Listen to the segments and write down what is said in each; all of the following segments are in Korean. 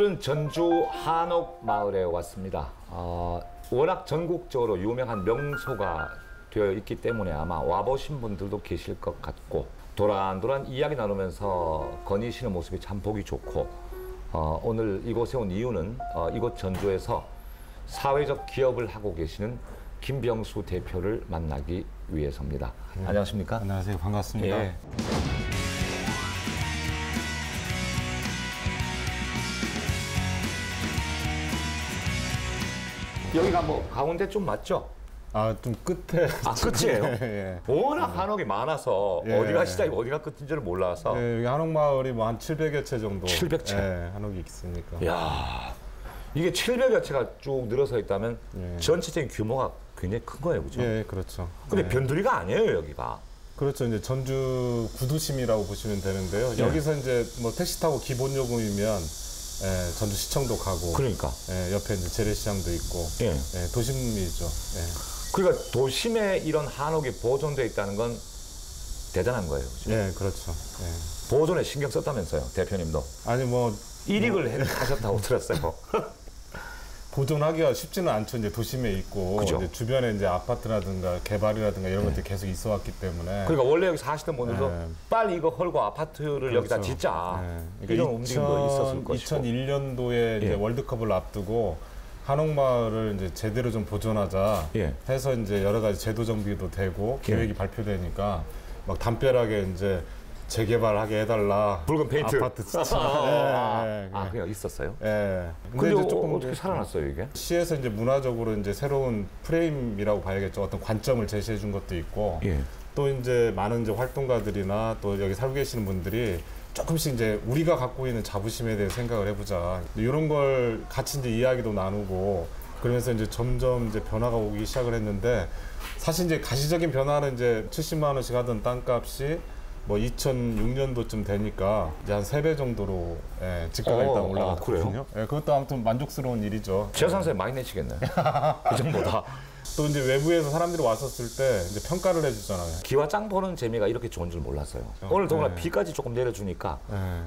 오늘은 전주 한옥마을에 왔습니다. 워낙 전국적으로 유명한 명소가 되어 있기 때문에 아마 와보신 분들도 계실 것 같고, 도란도란 이야기 나누면서 거니시는 모습이 참 보기 좋고, 오늘 이곳에 온 이유는 이곳 전주에서 사회적 기업을 하고 계시는 김병수 대표를 만나기 위해서입니다. 네. 안녕하십니까? 안녕하세요. 반갑습니다. 예. 여기가 뭐 가운데 좀 맞죠? 좀 끝에. 끝이에요? 예. 워낙 한옥이 많아서 예. 어디가 시작이고 어디가 끝인지를 몰라서. 예, 여기 한옥마을이 뭐 한 700여 채 정도. 700채? 예, 한옥이 있으니까. 이야, 이게 700여 채가 쭉 늘어서 있다면 예. 전체적인 규모가 굉장히 큰 거예요, 그죠? 예, 그렇죠. 근데 예. 변두리가 아니에요, 여기가. 그렇죠. 이제 전주 구도심이라고 보시면 되는데요. 예. 여기서 이제 뭐 택시 타고 기본 요금이면 전주시청도 가고. 그러니까. 옆에 이제 재래시장도 있고. 예. 도심이죠. 예. 그러니까 도심에 이런 한옥이 보존되어 있다는 건 대단한 거예요, 그죠? 예, 그렇죠. 예. 보존에 신경 썼다면서요, 대표님도. 아니 뭐 일익을 하셨다고 들었어요. 보존하기가 쉽지는 않죠. 이제 도심에 있고 이제 주변에 이제 아파트라든가 개발이라든가 이런 것들이 계속 있어 왔기 때문에. 그러니까 원래 여기 사시던 분들도 빨리 이거 헐고 아파트를 그렇죠. 여기다 짓자. 그러니까 이런 움직임도 있었을 것이고. 2001년도에 이제 월드컵을 앞두고 한옥마을을 이제 제대로 좀 보존하자 해서 이제 여러 가지 제도 정비도 되고 계획이 발표되니까 막 담벼락에 이제 재개발하게 해달라. 붉은 페인트. 아파트 진짜. 그냥 있었어요? 예. 근데 이제 조금 어떻게 살아났어요, 이게? 시에서 이제 문화적으로 이제 새로운 프레임이라고 봐야겠죠. 어떤 관점을 제시해 준 것도 있고. 또 이제 많은 이제 활동가들이나 또 여기 살고 계시는 분들이 조금씩 이제 우리가 갖고 있는 자부심에 대해 생각을 해보자. 이런 걸 같이 이제 이야기도 나누고 그러면서 이제 점점 이제 변화가 오기 시작을 했는데, 사실 이제 가시적인 변화는 이제 70만 원씩 하던 땅값이 뭐 2006년도쯤 되니까 이제 한 3배 정도로 집가가 일단 올라갔거든요. 그것도 아무튼 만족스러운 일이죠. 재산세 많이 내시겠네. 그 정보다. 또 이제 외부에서 사람들이 왔었을 때 이제 평가를 해주잖아요. 기와 짱 보는 재미가 이렇게 좋은 줄 몰랐어요. 오늘 더구나 비까지 조금 내려주니까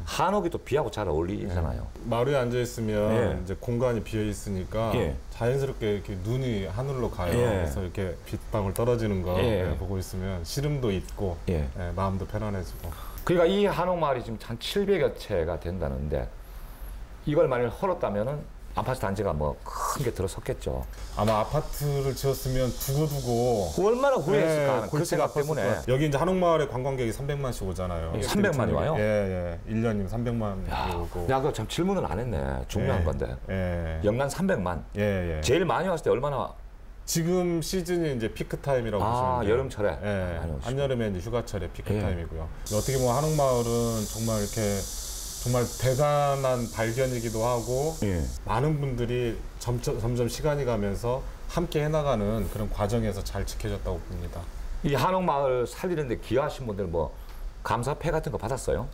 한옥이 또 비하고 잘 어울리잖아요. 마루에 앉아 있으면 이제 공간이 비어 있으니까 자연스럽게 이렇게 눈이 하늘로 가요. 그래서 이렇게 빗방울 떨어지는 거 보고 있으면 시름도 있고 마음도 편안해지고. 그러니까 이 한옥마을이 지금 한 700여 채가 된다는데, 이걸 만일 헐었다면은 아파트 단지가 뭐 큰 게 들어섰겠죠. 아마 아파트를 지었으면 두고두고 얼마나 후회했을까 하는 그 생각 때문에. 여기 이제 한옥마을에 관광객이 300만씩 오잖아요. 300만이 와요? 1년이면 300만 오고. 야, 그거 참 질문을 안 했네. 중요한 건데. 연간 300만. 제일 많이 왔을 때 얼마나? 지금 시즌이 이제 피크 타임이라고 보시면 돼요. 여름철에. 한여름에 이제 휴가철에 피크 타임이고요. 어떻게 보면 한옥마을은 정말 이렇게 정말 대단한 발견이기도 하고 많은 분들이 점점 시간이 가면서 함께 해나가는 그런 과정에서 잘 지켜졌다고 봅니다. 이 한옥마을 살리는데 기여하신 분들 뭐 감사패 같은 거 받았어요?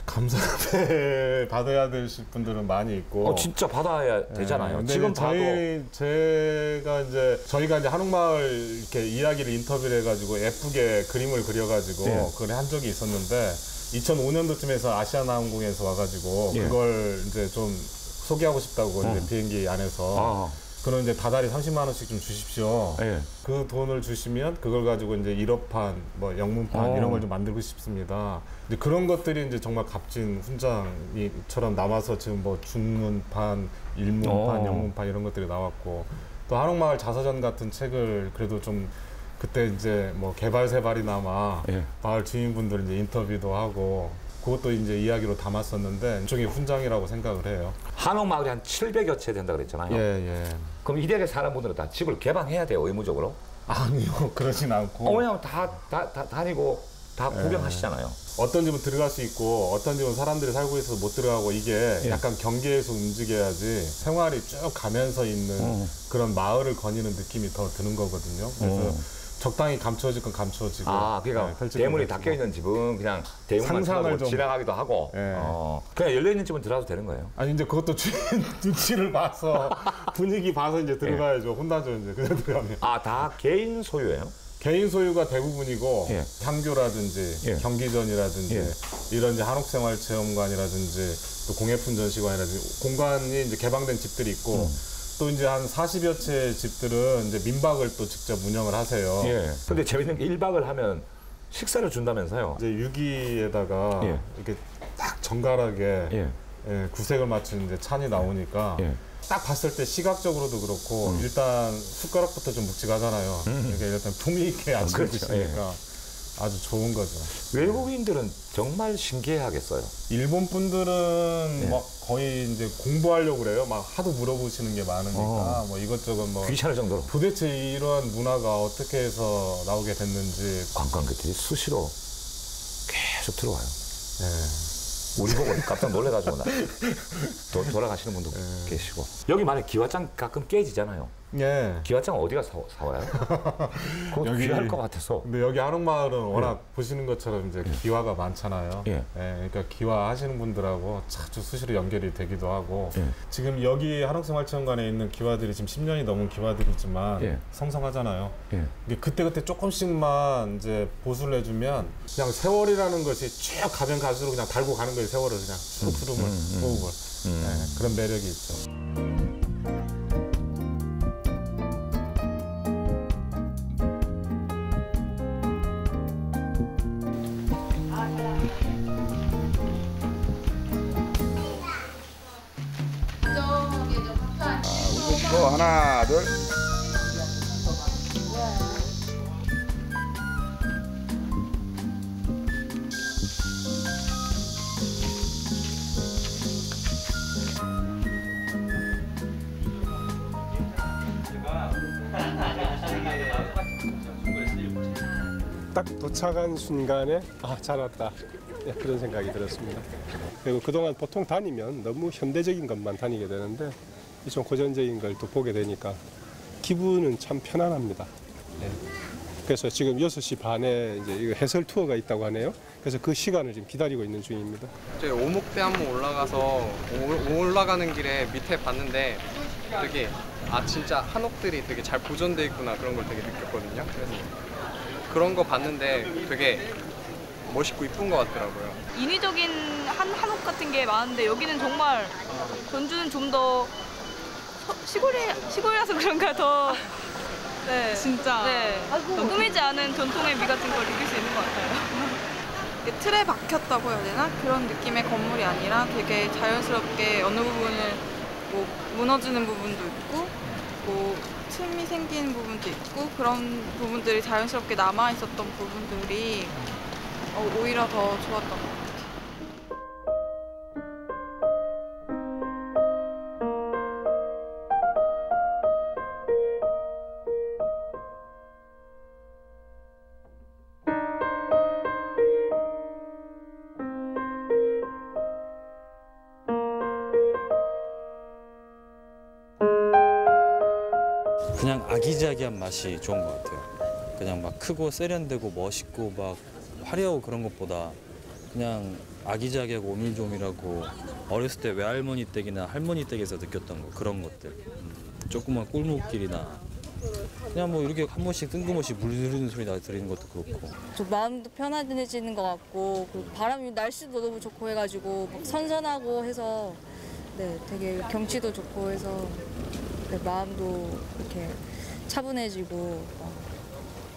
감사패 받아야 되실 분들은 많이 있고. 진짜 받아야 되잖아요. 지금 저희가 이제 한옥마을 이렇게 이야기를 인터뷰를 해가지고 예쁘게 그림을 그려가지고 그걸 한 적이 있었는데, 2005년도쯤에서 아시아나항공에서 와가지고 그걸 이제 좀 소개하고 싶다고 이제 비행기 안에서 그런 이제 다달이 30만 원씩 좀 주십시오. 그 돈을 주시면 그걸 가지고 이제 1호판, 뭐 영문판 이런 걸 좀 만들고 싶습니다. 이제 그런 것들이 이제 정말 값진 훈장이처럼 남아서 지금 뭐 중문판, 일문판, 영문판 이런 것들이 나왔고, 또 한옥마을 자서전 같은 책을 그래도 좀 그때 이제 뭐 개발세발이나마 마을 주민분들 이제 인터뷰도 하고 그것도 이제 이야기로 담았었는데 일종의 훈장이라고 생각을 해요. 한옥마을이 한 700여 채 된다 그랬잖아요. 그럼 이 댁에 사는 분들은 다 집을 개방해야 돼요, 의무적으로? 아니요, 그러진 않고. 왜냐면 다 다니고 다 구경하시잖아요. 어떤 집은 들어갈 수 있고 어떤 집은 사람들이 살고 있어서 못 들어가고, 이게 약간 경계에서 움직여야지 생활이 쭉 가면서 있는 그런 마을을 거니는 느낌이 더 드는 거거든요. 그래서 적당히 감추어질 건 감추어지고. 그러니까 대문이 닫혀 있는 집은 그냥 대문만 상상을 지나가기도 하고. 그냥 열려 있는 집은 들어가도 되는 거예요. 아니 이제 그것도 주인 눈치를 봐서 분위기 봐서 이제 들어가야죠. 혼나죠 이제 그냥 들어가면. 다 개인 소유예요? 개인 소유가 대부분이고 예. 향교라든지 예. 경기전이라든지 예. 이런 이제 한옥생활체험관이라든지 또 공예fun전시관이라든지 공간이 이제 개방된 집들이 있고 또 이제 한 40여 채 집들은 이제 민박을 또 직접 운영을 하세요. 예. 근데 재밌는 게 1박을 하면 식사를 준다면서요? 이제 유기에다가 예. 이렇게 딱 정갈하게 예. 예, 구색을 맞춘 이제 찬이 나오니까 예. 딱 봤을 때 시각적으로도 그렇고 일단 숟가락부터 좀 묵직하잖아요. 이게 일단 품위 있게 아침을 그렇죠. 드시니까 아주 좋은 거죠. 외국인들은 정말 신기해하겠어요. 일본 분들은 예. 막 거의 이제 공부하려고 그래요. 막 하도 물어보시는 게 많으니까 뭐 이것저것 뭐 귀찮을 정도로 도대체 이러한 문화가 어떻게 해서 나오게 됐는지. 관광객들이 수시로 계속 들어와요. 예. 우리 보고 깜짝 놀래가지고 돌아가시는 분도 계시고. 여기 만약 기와장 가끔 깨지잖아요. 예. 기와장 어디가 사와요? 그거 여기- 귀할 것 같아서. 근데 여기 한옥마을은 워낙 보시는 것처럼 이제 기와가 많잖아요. 예. 그러니까 기와 하시는 분들하고 자주 수시로 연결이 되기도 하고 예. 지금 여기 한옥생활체험관에 있는 기와들이 지금 10년이 넘은 기와들이지만 예. 성성하잖아요. 예. 이게 그때그때 조금씩만 이제 보수를 해주면 그냥 세월이라는 것이 쭉 가면 갈수록 그냥 달고 가는 거예요. 세월을 그냥 쭉 흐름을 호흡을. 그런 매력이 있죠. 하나, 둘. 딱 도착한 순간에 잘 왔다 그런 생각이 들었습니다. 그리고 그동안 보통 다니면 너무 현대적인 것만 다니게 되는데 좀 고전적인 걸 또 보게 되니까 기분은 참 편안합니다. 네. 그래서 지금 6시 반에 이제 이거 해설 투어가 있다고 하네요. 그래서 그 시간을 지금 기다리고 있는 중입니다. 저희 오목대 한번 올라가서 올라가는 길에 밑에 봤는데 되게 진짜 한옥들이 되게 잘 보존돼 있구나 그런 걸 되게 느꼈거든요. 그래서 그런 거 봤는데 되게 멋있고 이쁜 것 같더라고요. 인위적인 한옥 같은 게 많은데 여기는 정말 전주는 좀 더 시골이라서 그런가 더 네, 진짜 네, 더 꾸미지 않은 전통의 미 같은 걸 느낄 수 있는 것 같아요. 이게 틀에 박혔다고 해야 되나? 그런 느낌의 건물이 아니라 되게 자연스럽게 어느 부분을 뭐 무너지는 부분도 있고 뭐 틈이 생기는 부분도 있고 그런 부분들이 자연스럽게 남아 있었던 부분들이 오히려 더 좋았던 것 같아요. 그냥 아기자기한 맛이 좋은 것 같아요. 그냥 막 크고 세련되고 멋있고 막 화려하고 그런 것보다 그냥 아기자기하고 오밀조밀하고 어렸을 때 외할머니 댁이나 할머니 댁에서 느꼈던 거 그런 것들. 조그만 꿀목길이나 그냥 뭐 이렇게 한 번씩 뜬금없이 물 흐르는 소리 들리는 것도 그렇고. 좀 마음도 편안해지는 것 같고 그리고 바람이 날씨도 너무 좋고 해가지고 막 선선하고 해서 네 되게 경치도 좋고 해서 네, 마음도 이렇게 차분해지고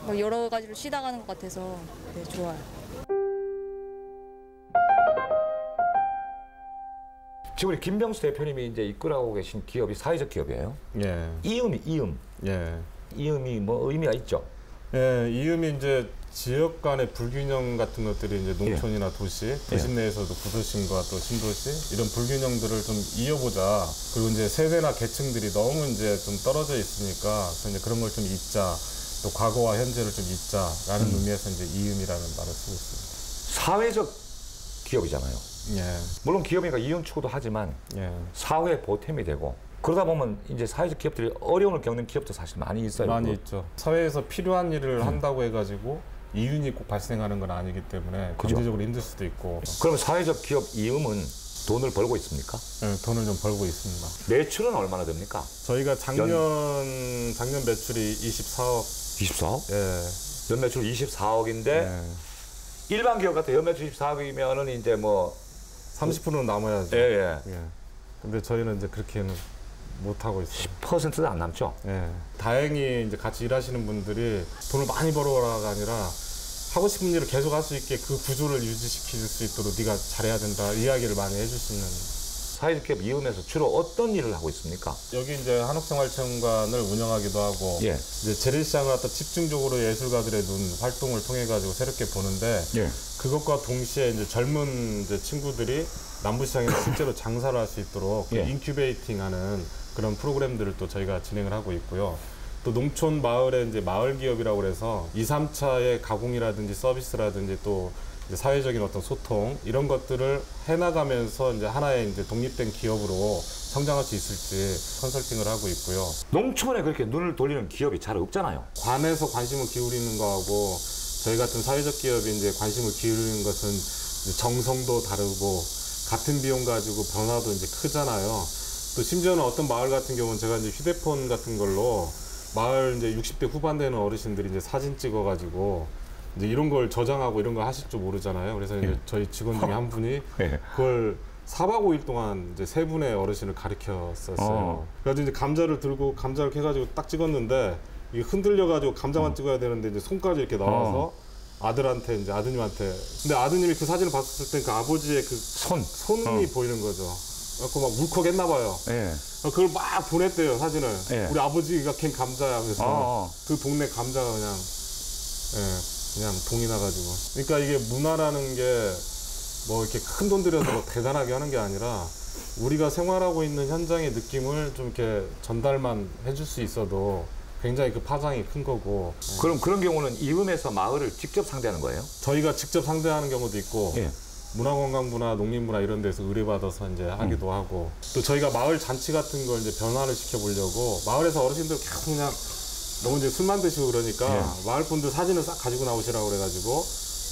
막 여러 가지로 쉬다 가는 것 같아서 네, 좋아요. 지금 우리 김병수 대표님이 이제 이끌어가고 계신 기업이 사회적 기업이에요. 예. 이음. 예. 이음이 뭐 의미가 있죠. 예, 이음이 이제 지역 간의 불균형 같은 것들이 이제 농촌이나 도시 내에서도 구도심과 또 신도시 이런 불균형들을 좀 이어보자. 그리고 이제 세대나 계층들이 너무 이제 좀 떨어져 있으니까 그래서 이제 그런 걸 좀 잊자. 또 과거와 현재를 좀 잊자라는 의미에서 이제 이음이라는 말을 쓰고 있습니다. 사회적 기업이잖아요. 예. 물론 기업이니까 이윤 추구도 하지만 예. 사회에 보탬이 되고 그러다 보면 이제 사회적 기업들이 어려움을 겪는 기업도 사실 많이 있어요. 많이 있죠. 사회에서 필요한 일을 한다고 해가지고 이윤이 꼭 발생하는 건 아니기 때문에 그죠. 경제적으로 힘들 수도 있고. 그러면 사회적 기업 이음은 돈을 벌고 있습니까? 예, 돈을 좀 벌고 있습니다. 매출은 얼마나 됩니까? 저희가 작년 매출이 24억. 24억? 예. 연매출 24억인데 예. 일반 기업 같은 연매출 24억이면은 이제 뭐 30%는 남아야죠. 예. 예. 근데 저희는 이제 그렇게는 못 하고 있어요. 10%도 안 남죠. 예. 다행히 이제 같이 일하시는 분들이 돈을 많이 벌어라가 아니라 하고 싶은 일을 계속 할 수 있게 그 구조를 유지시킬 수 있도록 네가 잘해야 된다 이야기를 많이 해주시는. 사회적 기업 이음에서 주로 어떤 일을 하고 있습니까? 여기 이제 한옥생활체험관을 운영하기도 하고 예. 이제 재래시장을 갖다 집중적으로 예술가들의 눈 활동을 통해 가지고 새롭게 보는데 예. 그것과 동시에 이제 젊은 이제 친구들이 남부시장에서 실제로 장사를 할 수 있도록 그 예. 인큐베이팅하는 그런 프로그램들을 또 저희가 진행을 하고 있고요. 또 농촌 마을에 이제 마을 기업이라고 그래서 2, 3차의 가공이라든지 서비스라든지 또 이제 사회적인 어떤 소통 이런 것들을 해나가면서 이제 하나의 이제 독립된 기업으로 성장할 수 있을지 컨설팅을 하고 있고요. 농촌에 그렇게 눈을 돌리는 기업이 잘 없잖아요. 관에서 관심을 기울이는 거하고 저희 같은 사회적 기업이 이제 관심을 기울이는 것은 이제 정성도 다르고 같은 비용 가지고 변화도 이제 크잖아요. 또 심지어는 어떤 마을 같은 경우는 제가 이제 휴대폰 같은 걸로 마을 이제 60대 후반 되는 어르신들이 이제 사진 찍어가지고 이제 이런 걸 저장하고 이런 걸 하실 줄 모르잖아요. 그래서 이제 저희 직원 중에 한 분이 그걸 4박 5일 동안 이제 3분의 어르신을 가르쳤었어요. 그래서 이제 감자를 들고 감자를 캐가지고 딱 찍었는데 이게 흔들려가지고 감자만 찍어야 되는데 이제 손까지 이렇게 나와서 아들한테 이제 아드님한테 근데 아드님이 그 사진을 봤을 때 그 아버지의 그 손이 보이는 거죠. 그래서 막 울컥했나 봐요. 예. 그걸 막 보냈대요 사진을. 예. 우리 아버지가 캔 감자야. 그래서 그 동네 감자가 그냥 동이 나가지고. 그러니까 이게 문화라는 게 뭐 이렇게 큰 돈 들여서 뭐 대단하게 하는 게 아니라 우리가 생활하고 있는 현장의 느낌을 좀 이렇게 전달만 해줄 수 있어도 굉장히 그 파장이 큰 거고. 그럼 그런 경우는 이음에서 마을을 직접 상대하는 거예요? 저희가 직접 상대하는 경우도 있고. 예. 문화관광부나 농림부나 이런 데서 의뢰받아서 이제 하기도 하고 또 저희가 마을 잔치 같은 걸 이제 변화를 시켜보려고 마을에서 어르신들 계속 그냥 너무 이제 술만 드시고 그러니까 마을 분들 사진을 싹 가지고 나오시라고 그래가지고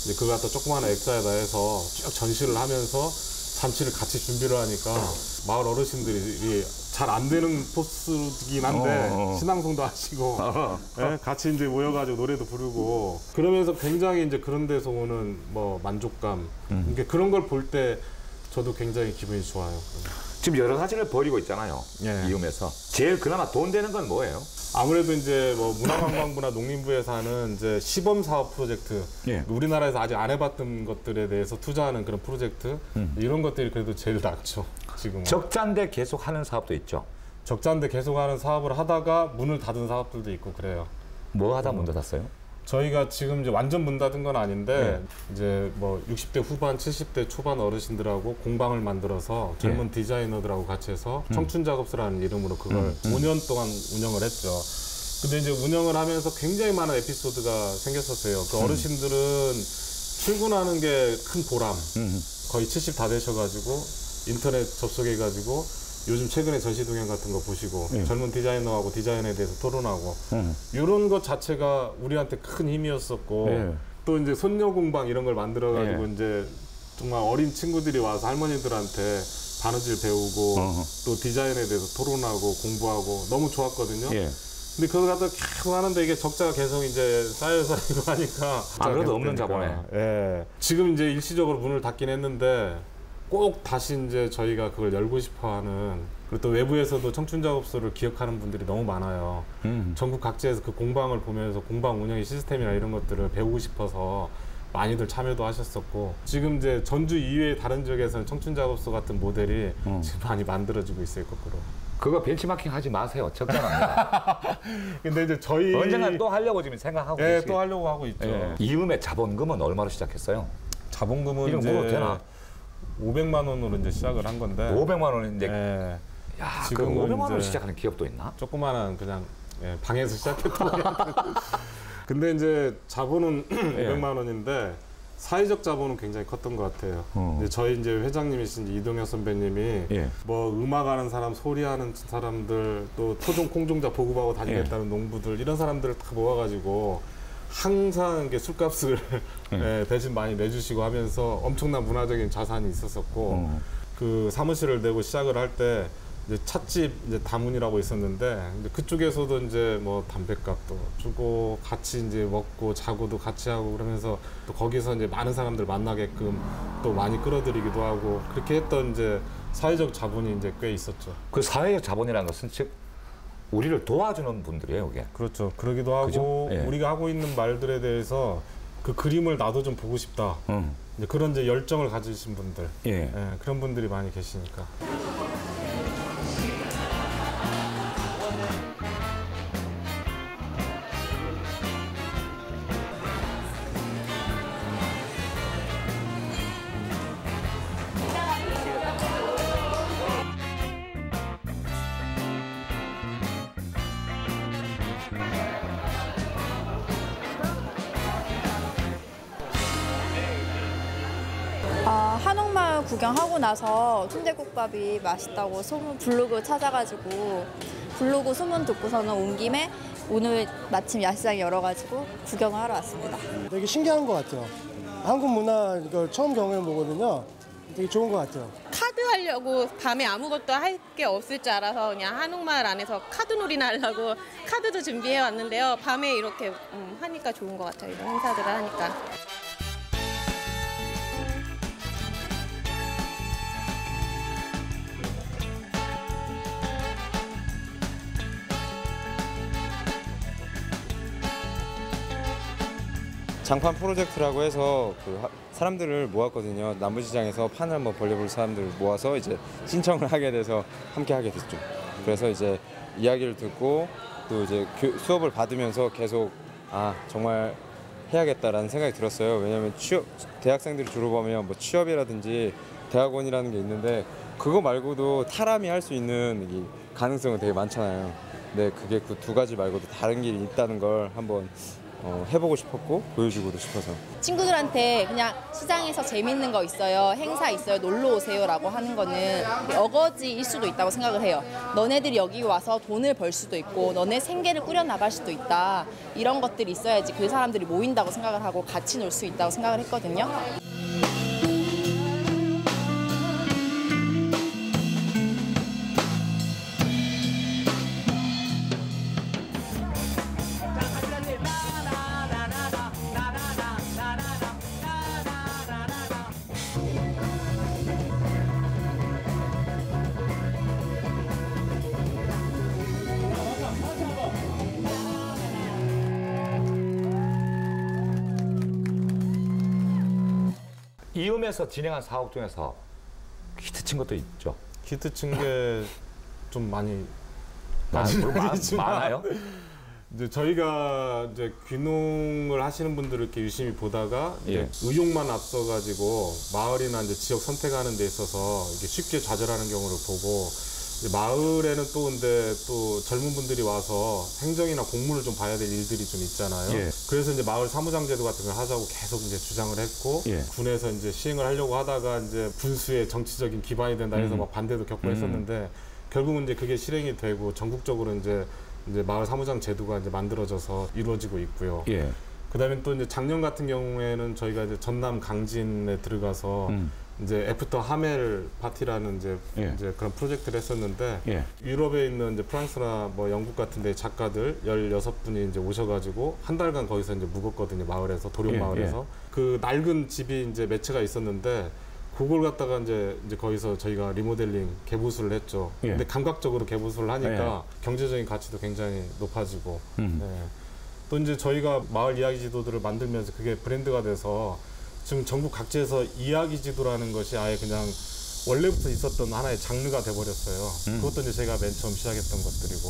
이제 그거 갖다 조그마한 액자에다 해서 쭉 전시를 하면서 잔치를 같이 준비를 하니까 마을 어르신들이 잘 안 되는 포스긴 한데 신앙송도 하시고 같이 이제 모여가지고 노래도 부르고 그러면서 굉장히 이제 그런 데서 오는 뭐 만족감 그러니까 그런 걸 볼 때 저도 굉장히 기분이 좋아요. 지금 여러 가지를 벌이고 있잖아요. 이음에서 제일 그나마 돈 되는 건 뭐예요? 아무래도 이제 뭐 문화관광부나 농림부에서 하는 이제 시범 사업 프로젝트, 우리나라에서 아직 안 해봤던 것들에 대해서 투자하는 그런 프로젝트 이런 것들이 그래도 제일 낫죠. 지금 적자인데 계속 하는 사업도 있죠. 적자인데 계속하는 사업을 하다가 문을 닫은 사업들도 있고 그래요. 뭐 하다 문 닫았어요? 저희가 지금 이제 완전 문 닫은 건 아닌데 이제 뭐 60대 후반, 70대 초반 어르신들하고 공방을 만들어서 젊은 디자이너들하고 같이 해서 청춘 작업소라는 이름으로 그걸 5년 동안 운영을 했죠. 근데 이제 운영을 하면서 굉장히 많은 에피소드가 생겼었어요. 그 어르신들은 출근하는 게 큰 보람. 거의 70 다 되셔가지고 인터넷 접속해가지고 요즘 최근에 전시 동향 같은 거 보시고 젊은 디자이너하고 디자인에 대해서 토론하고 이런 것 자체가 우리한테 큰 힘이었었고 또 이제 손녀 공방 이런 걸 만들어가지고 이제 정말 어린 친구들이 와서 할머니들한테 바느질 배우고 또 디자인에 대해서 토론하고 공부하고 너무 좋았거든요. 근데 그걸 갖다 계속 하는데 이게 적자가 계속 이제 쌓여서 이거 하니까 아무래도 없는 자본에. 지금 이제 일시적으로 문을 닫긴 했는데 꼭 다시 이제 저희가 그걸 열고 싶어하는 그리고 또 외부에서도 청춘 작업소를 기억하는 분들이 너무 많아요. 전국 각지에서 그 공방을 보면서 공방 운영의 시스템이나 이런 것들을 배우고 싶어서 많이들 참여도 하셨었고 지금 이제 전주 이외의 다른 지역에서는 청춘 작업소 같은 모델이 지금 많이 만들어지고 있어요, 거꾸로. 그거 벤치마킹 하지 마세요. 적자납니다. 근데 이제 저희 언젠가 또 하려고 지금 생각하고 계시죠. 또 하려고 하고 있죠. 이음의 자본금은 얼마로 시작했어요? 자본금은 이런 이제 물어도 되나? 500만 원으로 이제 시작을 한 건데 500만 원인데 야, 지금은 그 500만 원으로 이제 시작하는 기업도 있나? 조그마한 그냥 방에서 시작했던 근데 이제 자본은 500만 원인데 사회적 자본은 굉장히 컸던 것 같아요. 이제 저희 이제 회장님이신 이동혁 선배님이 뭐 음악하는 사람, 소리하는 사람들, 또 토종 콩종자 보급하고 다니겠다는 농부들 이런 사람들을 다 모아가지고 항상 이게 술값을 대신 많이 내주시고 하면서 엄청난 문화적인 자산이 있었었고 그 사무실을 내고 시작을 할 때 이제 찻집 이제 다문이라고 있었는데 이제 그쪽에서도 이제 뭐 담뱃값도 주고 같이 이제 먹고 자고도 같이 하고 그러면서 또 거기서 이제 많은 사람들 만나게끔 또 많이 끌어들이기도 하고 그렇게 했던 이제 사회적 자본이 이제 꽤 있었죠. 그 사회적 자본이라는 것은 즉 우리를 도와주는 분들이에요, 이게. 그렇죠. 그러기도 하고 그죠? 예. 우리가 하고 있는 말들에 대해서 그 그림을 나도 좀 보고 싶다. 이제 그런 이제 열정을 가지신 분들, 예. 그런 분들이 많이 계시니까. 한옥마을 구경하고 나서 순대국밥이 맛있다고 소문 블로그 찾아가지고 블로그 소문 듣고서는 온 김에 오늘 마침 야시장 열어가지고 구경을 하러 왔습니다. 되게 신기한 것 같아요. 한국 문화 이걸 처음 경험해 보거든요. 되게 좋은 것 같아요. 카드 하려고 밤에 아무것도 할 게 없을 줄 알아서 그냥 한옥마을 안에서 카드 놀이나 하려고 카드도 준비해 왔는데요. 밤에 이렇게 하니까 좋은 것 같아요. 이런 행사들을 하니까. 장판 프로젝트라고 해서 그 사람들을 모았거든요. 남부시장에서 판을 한번 벌려볼 사람들을 모아서 이제 신청을 하게 돼서 함께 하게 됐죠. 그래서 이제 이야기를 듣고 또 이제 수업을 받으면서 계속 정말 해야겠다라는 생각이 들었어요. 왜냐하면 대학생들이 졸업하면 뭐 취업이라든지 대학원이라는 게 있는데 그거 말고도 사람이 할 수 있는 이 가능성은 되게 많잖아요. 근데 그게 그 두 가지 말고도 다른 길이 있다는 걸 한번 해보고 싶었고 보여주고도 싶어서. 친구들한테 그냥 시장에서 재밌는 거 있어요, 행사 있어요, 놀러 오세요라고 하는 거는 어거지일 수도 있다고 생각을 해요. 너네들이 여기 와서 돈을 벌 수도 있고 너네 생계를 꾸려나갈 수도 있다. 이런 것들이 있어야지 그 사람들이 모인다고 생각을 하고 같이 놀 수 있다고 생각을 했거든요. 이음에서 진행한 사업 중에서 히트친 것도 있죠. 히트친 게 좀 많이 많아요? 이제 저희가 이제 귀농을 하시는 분들을 이렇게 유심히 보다가 예. 의욕만 앞서가지고 마을이나 이제 지역 선택하는 데 있어서 이게 쉽게 좌절하는 경우를 보고 이제 마을에는 또 근데 또 젊은 분들이 와서 행정이나 공무를 좀 봐야 될 일들이 좀 있잖아요. 예. 그래서 이제 마을 사무장 제도 같은 걸 하자고 계속 이제 주장을 했고 예. 군에서 이제 시행을 하려고 하다가 이제 군수의 정치적인 기반이 된다 해서 막 반대도 겪고 했었는데 결국은 이제 그게 실행이 되고 전국적으로 이제 마을 사무장 제도가 이제 만들어져서 이루어지고 있고요. 예. 그다음에 또 이제 작년 같은 경우에는 저희가 이제 전남 강진에 들어가서 이제 애프터 하멜 파티라는 이제 그런 프로젝트를 했었는데 예. 유럽에 있는 이제 프랑스나 뭐 영국 같은 데 작가들 16분이 이제 오셔가지고 한 달간 거기서 이제 묵었거든요. 마을에서 도룡 예, 마을에서 그 낡은 집이 이제 매체가 있었는데 그걸 갖다가 이제 거기서 저희가 리모델링 개보수를 했죠. 예. 근데 감각적으로 개보수를 하니까 경제적인 가치도 굉장히 높아지고 네. 또 이제 저희가 마을 이야기 지도들을 만들면서 그게 브랜드가 돼서 지금 전국 각지에서 이야기 지도라는 것이 아예 그냥 원래부터 있었던 하나의 장르가 돼버렸어요. 그것도 이제 제가 맨 처음 시작했던 것들이고.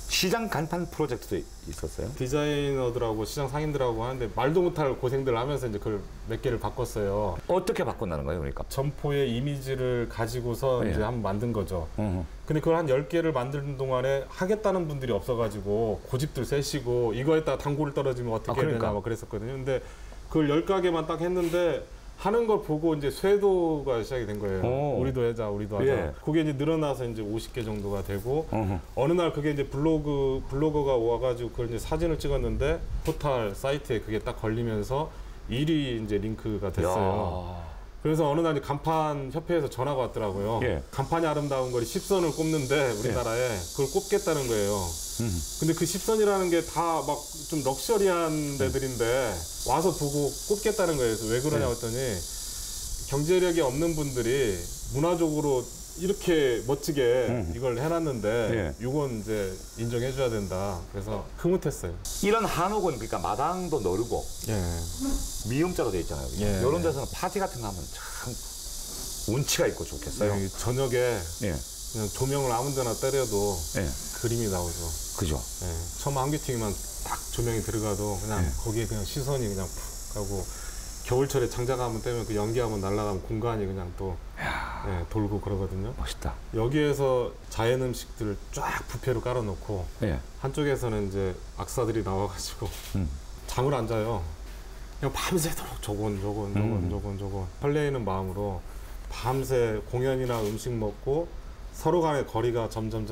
시장 간판 프로젝트도 있었어요? 디자이너들하고 시장 상인들하고 하는데 말도 못할 고생들을 하면서 이제 그걸 몇 개를 바꿨어요. 어떻게 바꾼다는 거예요, 그러니까? 점포의 이미지를 가지고서 예. 이제 한번 만든 거죠. 근데 그걸 한 10개를 만드는 동안에 하겠다는 분들이 없어가지고 고집들 세시고 이거에다가 단골 떨어지면 어떻게 해야 되나 막 그랬었거든요. 근데 그걸 10가게만 딱 했는데 하는 걸 보고 이제 쇄도가 시작이 된 거예요. 우리도 하자. 예. 그게 이제 늘어나서 이제 50개 정도가 되고 어느 날 그게 이제 블로거가 와가지고 그걸 이제 사진을 찍었는데 포털 사이트에 그게 딱 걸리면서 1위 이제 링크가 됐어요. 그래서 어느 날 이제 간판 협회에서 전화가 왔더라고요. 예. 간판이 아름다운 거리 10선을 꼽는데 우리나라에 그걸 꼽겠다는 거예요. 근데 그 10선이라는 게 다 막 좀 럭셔리한 데들인데 와서 보고 꼽겠다는 거예요. 그래서 왜 그러냐고 했더니 경제력이 없는 분들이 문화적으로 이렇게 멋지게 이걸 해놨는데 이건 이제 인정해줘야 된다. 그래서 흐뭇했어요. 이런 한옥은 그러니까 마당도 넓고 미음자로 돼 있잖아요. 이런 데서는 파티 같은 거 하면 참 운치가 있고 좋겠어요. 저녁에 그냥 조명을 아무 데나 때려도 그림이 나오죠. 그죠. 처음 한귀팅만 딱 조명이 들어가도 그냥 거기에 그냥 시선이 그냥 푹 가고 겨울철에 장작 한번 떼면 그 연기 한번 날아가면 공간이 그냥 또 돌고 그러거든요. 멋있다. 여기에서 자연 음식들을 쫙 뷔페로 깔아놓고 한쪽에서는 이제 악사들이 나와가지고 잠을 안 자요. 그냥 밤새도록 저건 설레이는 마음으로 밤새 공연이나 음식 먹고 서로 간의 거리가 점점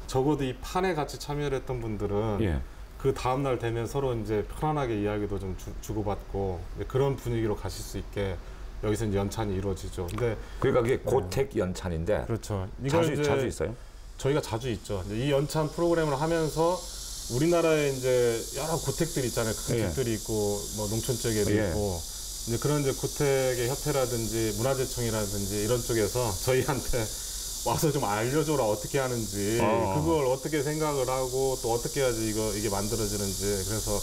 적어도 이 판에 같이 참여를 했던 분들은 그 다음날 되면 서로 이제 편안하게 이야기도 좀 주고받고 그런 분위기로 가실 수 있게 여기서 이제 연찬이 이루어지죠. 근데 그러니까 그게 고택 연찬인데 그렇죠. 자주 있어요? 저희가 자주 있죠. 이 연찬 프로그램을 하면서 우리나라에 이제 여러 고택들이 있잖아요. 큰 집들이 있고 뭐 농촌 쪽에도 있고 이제 그런 이제 고택의 협회라든지 문화재청이라든지 이런 쪽에서 저희한테 와서 좀 알려줘라 어떻게 하는지 그걸 어떻게 생각을 하고 또 어떻게 해야지 이게 만들어지는지 그래서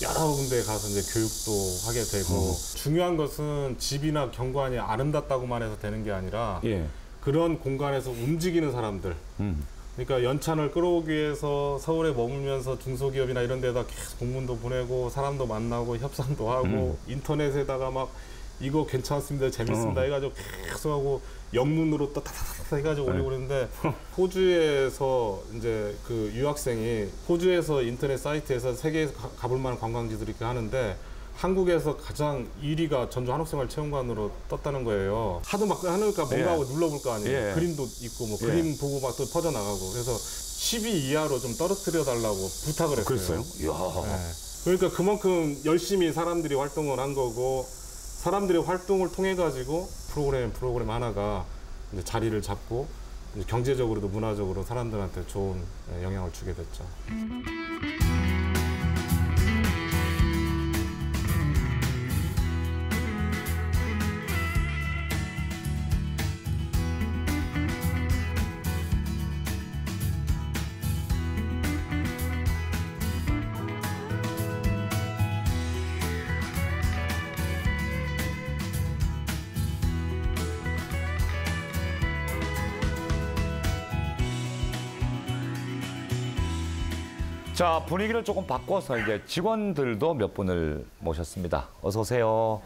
여러 군데 가서 이제 교육도 하게 되고 중요한 것은 집이나 경관이 아름답다고만 해서 되는 게 아니라 그런 공간에서 움직이는 사람들 그러니까 연찬을 끌어오기 위해서 서울에 머물면서 중소기업이나 이런 데다 계속 공문도 보내고 사람도 만나고 협상도 하고 인터넷에다가 막 이거 괜찮습니다 재밌습니다 해가지고 계속 하고 영문으로 따다다다 해가지고 올리고 그러는데 호주에서 이제 그 유학생이 호주에서 인터넷 사이트에서 세계에서 가볼 만한 관광지들을 이렇게 하는데 한국에서 가장 1위가 전주 한옥생활체험관으로 떴다는 거예요. 하도 막 하니까 뭔가 하고 눌러볼 거 아니에요. 그림도 있고 뭐 그림 보고 막 또 퍼져나가고 그래서 10위 이하로 좀 떨어뜨려 달라고 부탁을 했어요. 그랬어요? 이야. 그러니까 그만큼 열심히 사람들이 활동을 한 거고 사람들의 활동을 통해 가지고 프로그램 하나가 이제 자리를 잡고 이제 경제적으로도 문화적으로 사람들한테 좋은 영향을 주게 됐죠. 자, 분위기를 조금 바꿔서 이제 직원들도 몇 분을 모셨습니다. 어서 오세요.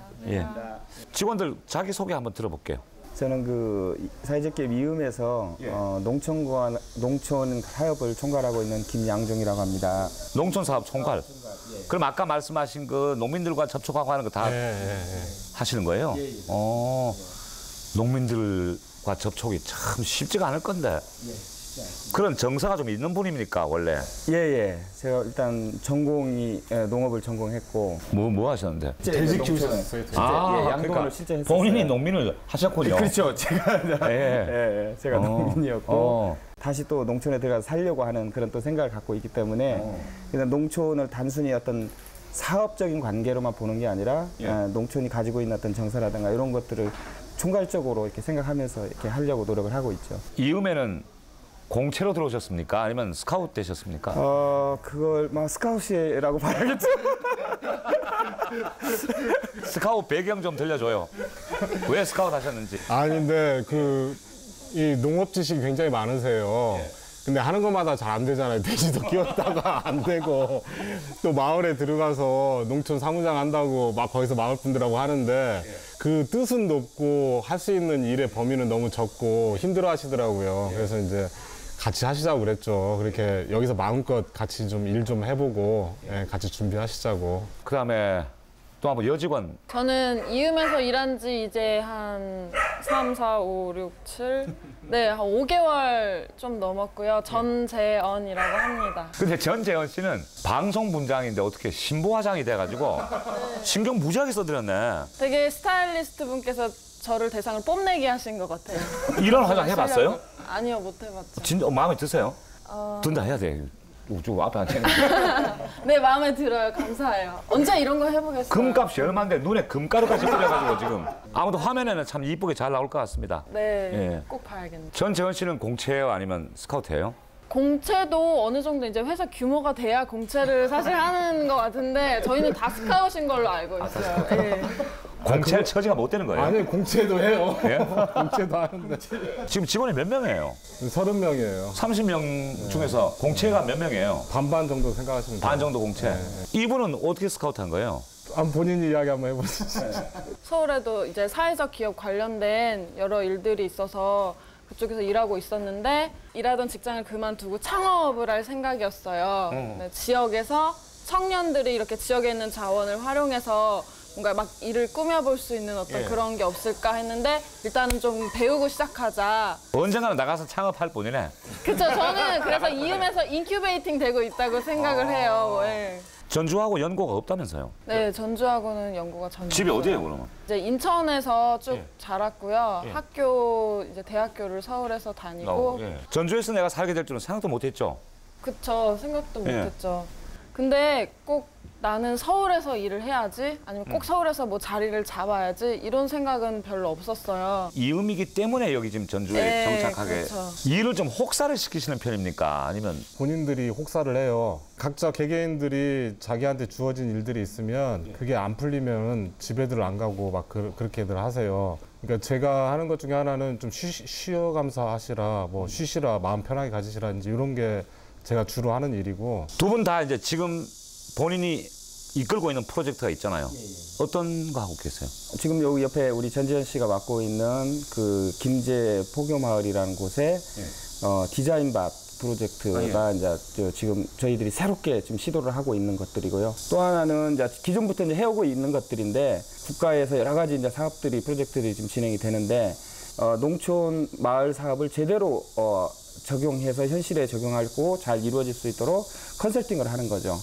직원들 자기 소개 한번 들어볼게요. 저는 그 사회적기업 미음에서 농촌 사업을 총괄하고 있는 김양종이라고 합니다. 농촌 사업 총괄. 그럼 아까 말씀하신 그 농민들과 접촉하고 하는 거 다 하시는 거예요? 농민들과 접촉이 참 쉽지가 않을 건데. 그런 정서가 좀 있는 분입니까 원래? 제가 일단 전공이 농업을 전공했고. 뭐 하셨는데? 돼지 키우셨어요. 양동을 그러니까 실제 했었어요. 본인이 농민을 하셨군요. 그렇죠. 제가 농민이었고 다시 또 농촌에 들어가서 살려고 하는 그런 또 생각을 갖고 있기 때문에 그냥 농촌을 단순히 어떤 사업적인 관계로만 보는 게 아니라 농촌이 가지고 있는 어떤 정서라든가 이런 것들을 총괄적으로 이렇게 생각하면서 이렇게 하려고 노력을 하고 있죠. 이음에는 공채로 들어오셨습니까? 아니면 스카우트 되셨습니까? 그걸 막 스카웃이라고 봐야겠죠. 스카우트 배경 좀 들려줘요. 왜 스카우트 하셨는지. 아닌데 이 농업 지식이 굉장히 많으세요. 근데 하는 것마다 잘 안 되잖아요. 돼지도 키웠다가 안 되고 또 마을에 들어가서 농촌 사무장 한다고 막 거기서 마을 분들하고 하는데 그 뜻은 높고 할 수 있는 일의 범위는 너무 적고 힘들어 하시더라고요. 그래서 이제 같이 하시자고 그랬죠. 그렇게 여기서 마음껏 같이 좀 일 좀 해보고 같이 준비하시자고. 그다음에 또 한번 여직원. 저는 이음에서 일한 지 이제 한 3, 4, 5, 6, 7. 네, 한 5개월 좀 넘었고요. 전재언이라고 합니다. 근데 전재현 씨는 방송 분장인데 어떻게 신부 화장이 돼가지고 신경 무지하게 써드렸네. 되게 스타일리스트 분께서 저를 대상을 뽐내게 하신 것 같아요. 이런 화장 해봤어요? 아니요, 못 해봤죠. 진짜 마음에 드세요? 든다 해야 돼. 저 앞에 안 채는. 네, 마음에 들어요. 감사해요. 언제 이런 거 해보겠어요? 금값이 얼마인데 눈에 금가루까지 뿌려가지고 지금. 아무튼 화면에는 참 이쁘게 잘 나올 것 같습니다. 네, 예. 꼭 봐야겠네요. 전재현 씨는 공채예요? 아니면 스카우트예요? 공채도 어느 정도 이제 회사 규모가 돼야 공채를 사실 하는 것 같은데 저희는 다 스카웃인 걸로 알고 있어요. 예. 공채를 처지가 못 되는 거예요? 아니, 공채도 해요. 예? 공채도 하는데. 지금 직원이 몇 명이에요? 30명이에요. 30명 중에서 공채가 몇 명이에요? 반반 정도 생각하시면 돼요. 반 정도 공채. 이분은 어떻게 스카우트한 거예요? 본인 이야기 한번 해보시죠. 서울에도 이제 사회적 기업 관련된 여러 일들이 있어서 그쪽에서 일하고 있었는데 일하던 직장을 그만두고 창업을 할 생각이었어요. 네, 지역에서 청년들이 이렇게 지역에 있는 자원을 활용해서 뭔가 막 일을 꾸며볼 수 있는 어떤 그런 게 없을까 했는데 일단은 좀 배우고 시작하자. 언젠가는 나가서 창업할 뿐이네. 그쵸, 저는 그래서 이음에서 인큐베이팅 되고 있다고 생각을 해요. 네. 전주하고 연고가 없다면서요? 네, 전주하고는 연고가 전혀 집이 없어요. 어디예요, 그러면? 이제 인천에서 쭉 자랐고요. 학교 이제 대학교를 서울에서 다니고. 전주에서 내가 살게 될 줄은 생각도 못했죠. 그쵸, 생각도 못했죠. 근데 꼭 나는 서울에서 일을 해야지 아니면 꼭 서울에서 뭐 자리를 잡아야지 이런 생각은 별로 없었어요. 이음이기 때문에 여기 지금 전주에 정착하게 그렇죠. 일을 좀 혹사를 시키시는 편입니까? 아니면 본인들이 혹사를 해요. 각자 개개인들이 자기한테 주어진 일들이 있으면 그게 안 풀리면 집에들 안 가고 막 그렇게들 하세요. 그러니까 제가 하는 것 중에 하나는 좀 쉬어가면서 하시라, 뭐 쉬시라, 마음 편하게 가지시라든지 이런 게 제가 주로 하는 일이고. 두 분 다 이제 지금 본인이 이끌고 있는 프로젝트가 있잖아요. 어떤 거 하고 계세요? 지금 여기 옆에 우리 전지현 씨가 맡고 있는 그 김제 포교마을이라는 곳에 디자인밭 프로젝트가 이제 지금 저희들이 새롭게 지금 시도를 하고 있는 것들이고요. 또 하나는 이제 기존부터 이제 해오고 있는 것들인데 국가에서 여러 가지 이제 사업들이 프로젝트들이 지금 진행이 되는데 농촌 마을 사업을 제대로 적용해서 현실에 적용하고 잘 이루어질 수 있도록 컨설팅을 하는 거죠.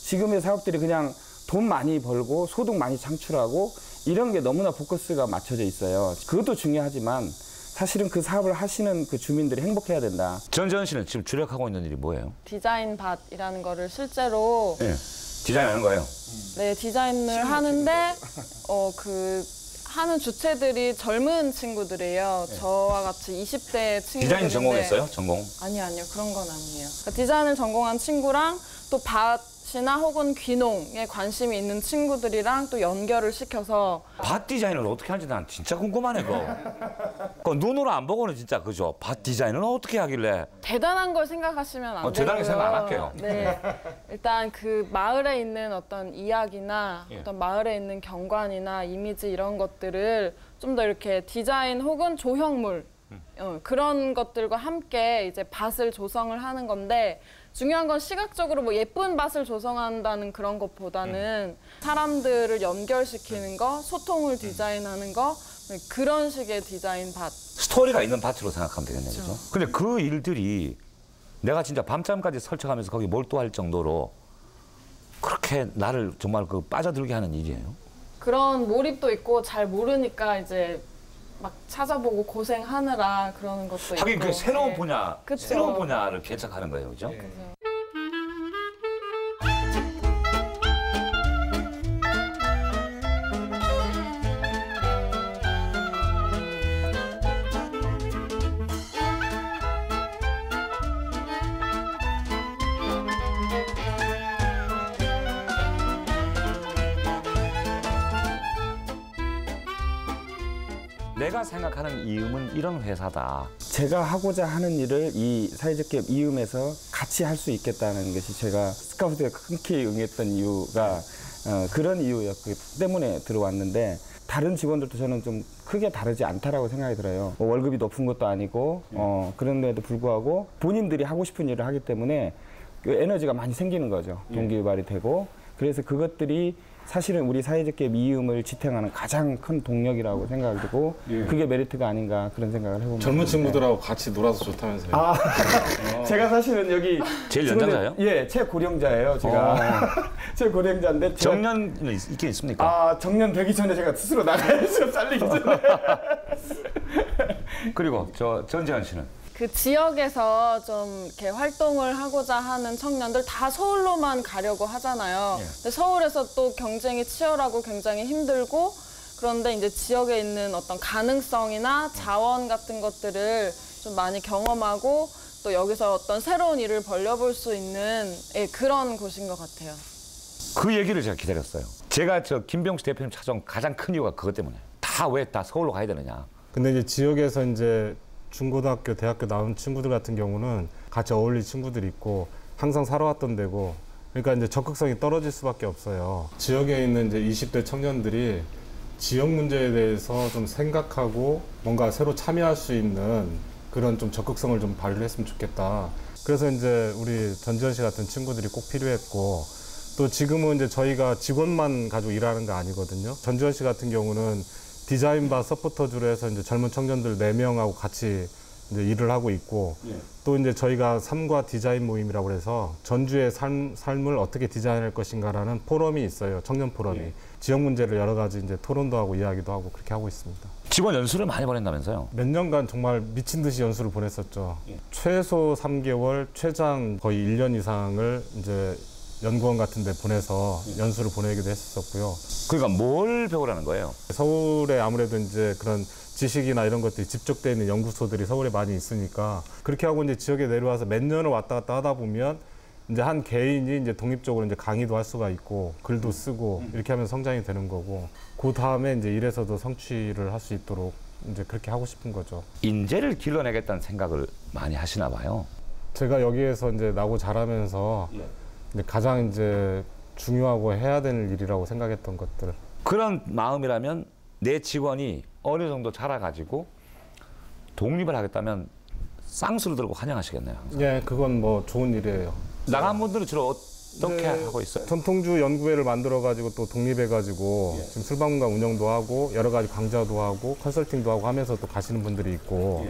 지금의 사업들이 그냥 돈 많이 벌고 소득 많이 창출하고 이런 게 너무나 포커스가 맞춰져 있어요. 그것도 중요하지만 사실은 그 사업을 하시는 그 주민들이 행복해야 된다. 전지현 씨는 지금 주력하고 있는 일이 뭐예요? 디자인밭이라는 거를 실제로 디자인하는 거예요? 네, 디자인을 하는데 하는 주체들이 젊은 친구들이에요. 저와 같이 20대 친구들인데. 디자인 전공했어요? 전공? 아니요. 그런 건 아니에요. 그러니까 디자인을 전공한 친구랑 또 밭이나 혹은 귀농에 관심이 있는 친구들이랑 또 연결을 시켜서. 밭 디자인을 어떻게 하는지 난 진짜 궁금하네, 그거 눈으로 안 보고는 진짜 그죠? 밭 디자인은 어떻게 하길래? 대단한 걸 생각하시면 안 되고요. 대단하게 생각 안 할게요. 네. 일단 그 마을에 있는 어떤 이야기나 어떤 마을에 있는 경관이나 이미지 이런 것들을 좀 더 이렇게 디자인 혹은 조형물 그런 것들과 함께 이제 밭을 조성을 하는 건데 중요한 건 시각적으로 뭐 예쁜 밭을 조성한다는 그런 것보다는 사람들을 연결시키는 거, 소통을 디자인하는 거 그런 식의 디자인 밭. 스토리가 있는 밭으로 생각하면 되겠네요. 그렇죠? 근데 그 일들이 내가 진짜 밤잠까지 설쳐가면서 거기 몰두할 정도로 그렇게 나를 정말 그 빠져들게 하는 일이에요? 그런 몰입도 있고 잘 모르니까 이제 막 찾아보고 고생하느라 그러는 것도 하긴 있고. 그 새로운 분야, 그쵸. 새로운 분야를 개척하는 거예요, 그죠? 내가 생각하는 이음은 이런 회사다. 제가 하고자 하는 일을 이 사회적 기업 이음에서 같이 할 수 있겠다는 것이 제가 스카우트에 흔쾌히 응했던 이유가 그런 이유였기 때문에 들어왔는데 다른 직원들도 저는 좀 크게 다르지 않다라고 생각이 들어요. 뭐 월급이 높은 것도 아니고 그런데도 불구하고 본인들이 하고 싶은 일을 하기 때문에 그 에너지가 많이 생기는 거죠. 동기유발이 되고 그래서 그것들이 사실은 우리 사회적 미움을 지탱하는 가장 큰 동력이라고 생각되고 그게 메리트가 아닌가 그런 생각을 해봅니다. 젊은 친구들하고 같이 놀아서 좋다면서요? 아, 제가 사실은 여기 제일 연장자예요? 예, 최고령자예요. 제가 최고령자인데 정년이 있긴 있습니까? 아, 정년 되기 전에 제가 스스로 나가야죠. 잘리기 전에. 그리고 전재현 씨는? 그 지역에서 좀 이렇게 활동을 하고자 하는 청년들 다 서울로만 가려고 하잖아요. 근데 서울에서 또 경쟁이 치열하고 굉장히 힘들고 그런데 이제 지역에 있는 어떤 가능성이나 자원 같은 것들을 좀 많이 경험하고 또 여기서 어떤 새로운 일을 벌려볼 수 있는 그런 곳인 것 같아요. 그 얘기를 제가 기다렸어요. 제가 김병수 대표님 찾아온 가장 큰 이유가 그것 때문에 다 왜 다 서울로 가야 되느냐. 근데 이제 지역에서 이제 중고등학교, 대학교 나온 친구들 같은 경우는 같이 어울릴 친구들이 있고 항상 살아왔던 데고 그러니까 이제 적극성이 떨어질 수밖에 없어요. 지역에 있는 이제 20대 청년들이 지역 문제에 대해서 좀 생각하고 뭔가 새로 참여할 수 있는 그런 좀 적극성을 좀 발휘했으면 좋겠다. 그래서 이제 우리 전지현 씨 같은 친구들이 꼭 필요했고 또 지금은 이제 저희가 직원만 가지고 일하는 거 아니거든요. 전지현 씨 같은 경우는 디자인바 서포터즈로 해서 이제 젊은 청년들 4명하고 같이 이제 일을 하고 있고 또 이제 저희가 삶과 디자인 모임이라고 해서 전주의 삶을 어떻게 디자인할 것인가라는 포럼이 있어요. 청년 포럼이. 지역 문제를 여러 가지 이제 토론도 하고 이야기도 하고 그렇게 하고 있습니다. 직원 연수를 많이 보냈다면서요? 몇 년간 정말 미친 듯이 연수를 보냈었죠. 최소 3개월, 최장 거의 1년 이상을 이제 연구원 같은 데 보내서 연수를 보내기도 했었고요. 그러니까 뭘 배우라는 거예요? 서울에 아무래도 이제 그런 지식이나 이런 것들이 집적되어 있는 연구소들이 서울에 많이 있으니까 그렇게 하고 이제 지역에 내려와서 몇 년을 왔다 갔다 하다 보면 이제 한 개인이 이제 독립적으로 이제 강의도 할 수가 있고 글도 쓰고 이렇게 하면 성장이 되는 거고 그 다음에 이제 일에서도 성취를 할 수 있도록 이제 그렇게 하고 싶은 거죠. 인재를 길러내겠다는 생각을 많이 하시나 봐요. 제가 여기에서 이제 나고 자라면서 이제 가장 이제 중요하고 해야 되는 일이라고 생각했던 것들. 그런 마음이라면 내 직원이 어느 정도 자라가지고 독립을 하겠다면 쌍수를 들고 환영하시겠네요. 항상. 예, 그건 뭐 좋은 일이에요. 나간 분들은 주로 어떻게 하고 있어요? 전통주 연구회를 만들어가지고 또 독립해가지고 지금 술방문관 운영도 하고 여러 가지 강좌도 하고 컨설팅도 하고 하면서 또 가시는 분들이 있고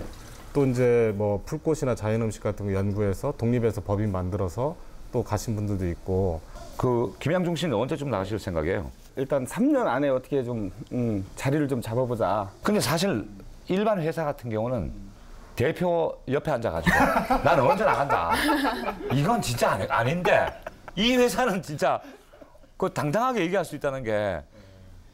또 이제 뭐 풀꽃이나 자연음식 같은 거 연구해서 독립해서 법인 만들어서 또 가신 분들도 있고. 그 김양중 씨는 언제쯤 나가실 생각이에요? 일단 3년 안에 어떻게 좀 자리를 좀 잡아보자. 근데 사실 일반 회사 같은 경우는 대표 옆에 앉아가지고 나는 언제 나간다. 이건 진짜 아닌데 이 회사는 진짜 그 당당하게 얘기할 수 있다는 게.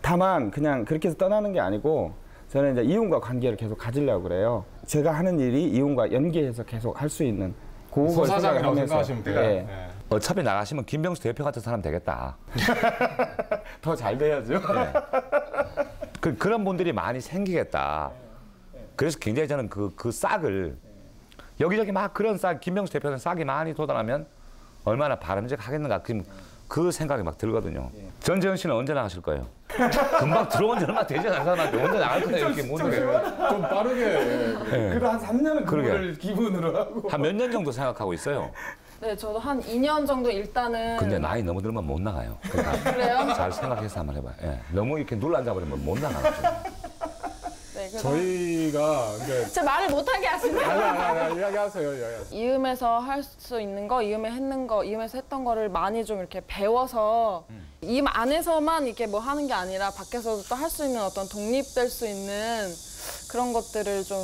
다만 그냥 그렇게 해서 떠나는 게 아니고 저는 이제 이윤과 관계를 계속 가지려고 그래요. 제가 하는 일이 이윤과 연계해서 계속 할 수 있는 그걸 생각하시면 돼요. 네. 어차피 나가시면 김병수 대표 같은 사람 되겠다. 더 잘 돼야죠. 네. 그런 분들이 많이 생기겠다. 그래서 굉장히 저는 그 싹을 여기저기 막 그런 싹, 김병수 대표는 싹이 많이 돋아나면 얼마나 바람직하겠는가 그 생각이 막 들거든요. 전재현 씨는 언제 나가실 거예요? 금방 들어온 지 얼마 되지 않은 사람한테 언제 나갈 거냐 이렇게 묻는 게 좀 빠르게. 그래도 한 3년은 그걸 기분으로 하고. 한 몇 년 정도 생각하고 있어요? 네, 저도 한 2년 정도 일단은. 근데 나이 너무 들면 못 나가요. 그러니까 그래요? 잘 생각해서 한번 해봐요. 예. 너무 이렇게 눌러앉아버리면 못 나가죠. 네, 저희가 제 말을 못하게 하시네요. 아니, 이야기하세요. 이음에서 할 수 있는 거, 이음에서 했던 거를 많이 좀 이렇게 배워서 이음 안에서만 이렇게 뭐 하는 게 아니라 밖에서도 또 할 수 있는 어떤 독립될 수 있는 그런 것들을 좀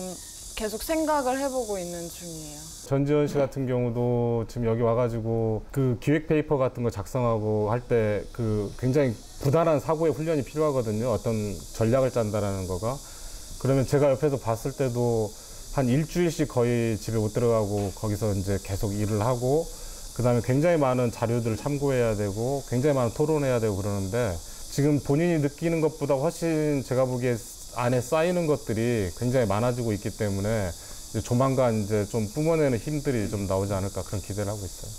계속 생각을 해보고 있는 중이에요. 전지현 씨 같은 경우도 지금 여기 와가지고 그 기획 페이퍼 같은 거 작성하고 할 때 그 굉장히 부단한 사고의 훈련이 필요하거든요. 어떤 전략을 짠다라는 거가. 그러면 제가 옆에서 봤을 때도 한 일주일씩 거의 집에 못 들어가고 거기서 이제 계속 일을 하고 그다음에 굉장히 많은 자료들을 참고해야 되고 굉장히 많은 토론해야 되고 그러는데 지금 본인이 느끼는 것보다 훨씬 제가 보기에 안에 쌓이는 것들이 굉장히 많아지고 있기 때문에 이제 조만간 이제 좀 뿜어내는 힘들이 좀 나오지 않을까 그런 기대를 하고 있어요.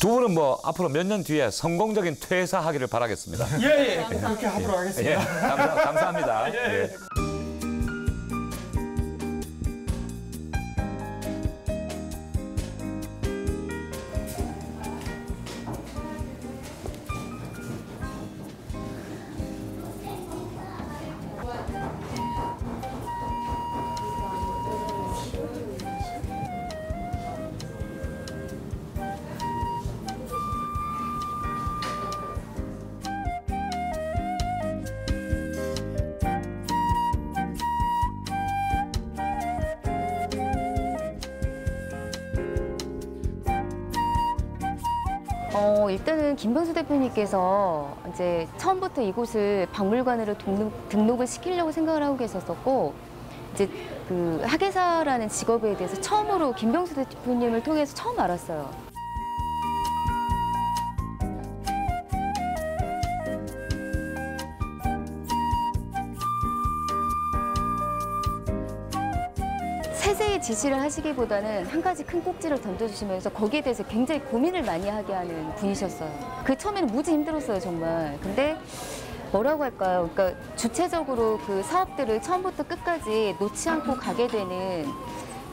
두 분은 뭐 앞으로 몇 년 뒤에 성공적인 퇴사하기를 바라겠습니다. 예. 그렇게 하도록 하겠습니다. 예, 감사합니다. 예. 일단은 김병수 대표님께서 이제 처음부터 이곳을 박물관으로 등록을 시키려고 생각을 하고 계셨었고, 이제 그 학예사라는 직업에 대해서 처음으로 김병수 대표님을 통해서 처음 알았어요. 세세의 지시를 하시기보다는 한 가지 큰 꼭지를 던져주시면서 거기에 대해서 굉장히 고민을 많이 하게 하는 분이셨어요. 그 처음에는 무지 힘들었어요, 정말. 근데 뭐라고 할까요? 그러니까 주체적으로 그 사업들을 처음부터 끝까지 놓지 않고 가게 되는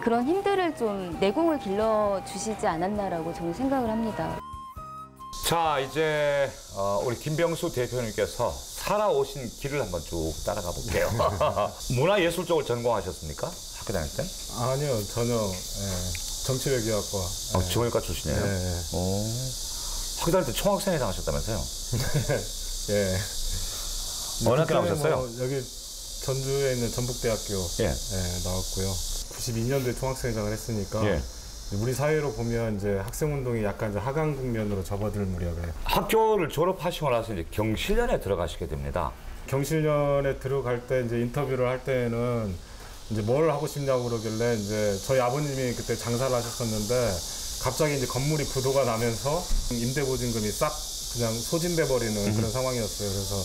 그런 힘들을 좀 내공을 길러주시지 않았나라고 저는 생각을 합니다. 자, 이제 우리 김병수 대표님께서 살아오신 길을 한번 쭉 따라가 볼게요. 문화예술 쪽을 전공하셨습니까? 학교 다닐 때? 아니요, 전혀. 정치외교학과. 정외과 출신이에요? 네. 학교 다닐 때 총학생회장 하셨다면서요? 예. 어느 학교 나오셨어요? 여기 전주에 있는 전북대학교 나왔고요. 92년도에 총학생회장을 했으니까 우리 사회로 보면 이제 학생운동이 약간 이제 하강 국면으로 접어들 무렵에 학교를 졸업하시고 나서 이제 경실련에 들어가시게 됩니다. 경실련에 들어갈 때 이제 인터뷰를 할 때는 이제 뭘 하고 싶냐고 그러길래 이제 저희 아버님이 그때 장사를 하셨었는데 갑자기 이제 건물이 부도가 나면서 임대보증금이 싹 그냥 소진돼 버리는 그런 상황이었어요. 그래서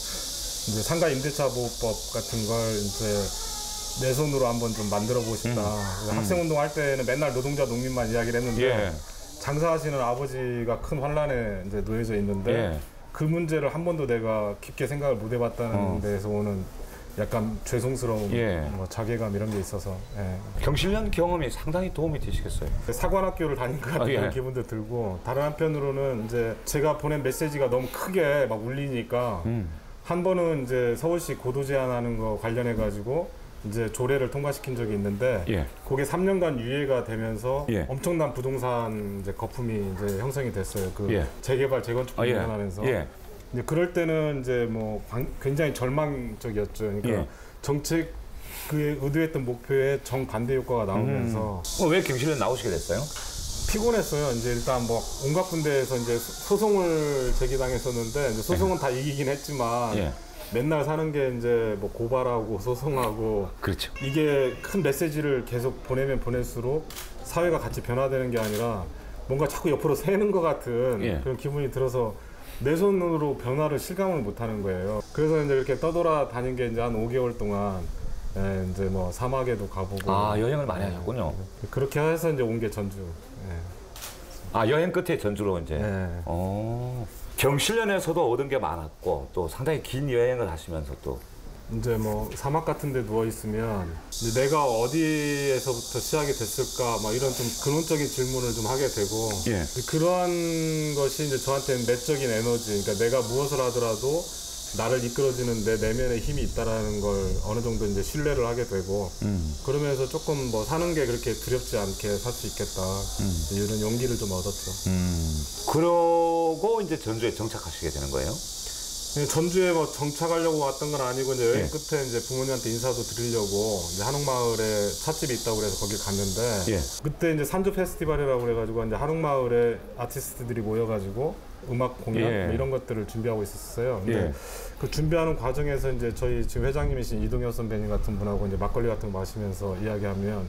이제 상가 임대차 보호법 같은 걸 이제 내 손으로 한번 좀 만들어 보고 싶다. 학생운동 할 때는 맨날 노동자 농민만 이야기를 했는데 장사하시는 아버지가 큰 환란에 이제 놓여져 있는데 그 문제를 한 번도 내가 깊게 생각을 못 해봤다는 데에서 오는 약간 죄송스러움, 뭐 자괴감 이런 게 있어서 경실련 경험이 상당히 도움이 되시겠어요? 사관학교를 다닌 것 같은 기분도 들고 다른 한편으로는 이제 제가 보낸 메시지가 너무 크게 막 울리니까 한 번은 이제 서울시 고도 제한하는 거 관련해 가지고 이제 조례를 통과시킨 적이 있는데 그게 3년간 유예가 되면서 엄청난 부동산 이제 거품이 이제 형성이 됐어요. 그 재개발 재건축 관련하면서. 근데 그럴 때는 이제 뭐 굉장히 절망적이었죠. 그러니까 정책 그 의도했던 목표에 정반대 효과가 나오면서 왜 경실련 나오시게 됐어요? 피곤했어요. 이제 일단 뭐 온갖 군데에서 이제 소송을 제기당했었는데 이제 소송은 다 이기긴 했지만 맨날 사는 게 이제 뭐 고발하고 소송하고 그렇죠. 이게 큰 메시지를 계속 보내면 보낼수록 사회가 같이 변화되는 게 아니라 뭔가 자꾸 옆으로 새는 것 같은 그런 기분이 들어서 내 손으로 변화를 실감을 못 하는 거예요. 그래서 이제 이렇게 떠돌아다닌 게 이제 한 5개월 동안 이제 뭐 사막에도 가보고 여행을 많이 하셨군요. 그렇게 해서 이제 온 게 전주. 여행 끝에 전주로 이제. 경실련에서도 얻은 게 많았고 또 상당히 긴 여행을 하시면서 또 이제 뭐 사막 같은 데 누워 있으면 이제 내가 어디에서부터 시작이 됐을까 막 이런 좀 근원적인 질문을 좀 하게 되고 그러한 것이 이제 저한테는 내적인 에너지, 그러니까 내가 무엇을 하더라도 나를 이끌어주는 내 내면의 힘이 있다라는 걸 어느 정도 이제 신뢰를 하게 되고 그러면서 조금 뭐 사는 게 그렇게 두렵지 않게 살 수 있겠다 이런 용기를 좀 얻었죠. 그러고 이제 전주에 정착하시게 되는 거예요? 전주에 뭐 정착하려고 왔던 건 아니고 이제 여행 끝에 이제 부모님한테 인사도 드리려고 이제 한옥마을에 찻집이 있다고 그래서 거길 갔는데 그때 이제 산주 페스티벌이라고 그래가지고 이제 한옥마을에 아티스트들이 모여가지고 음악 공연 뭐 이런 것들을 준비하고 있었어요. 근데 그 준비하는 과정에서 이제 저희 지금 회장님이신 이동엽 선배님 같은 분하고 이제 막걸리 같은 거 마시면서 이야기하면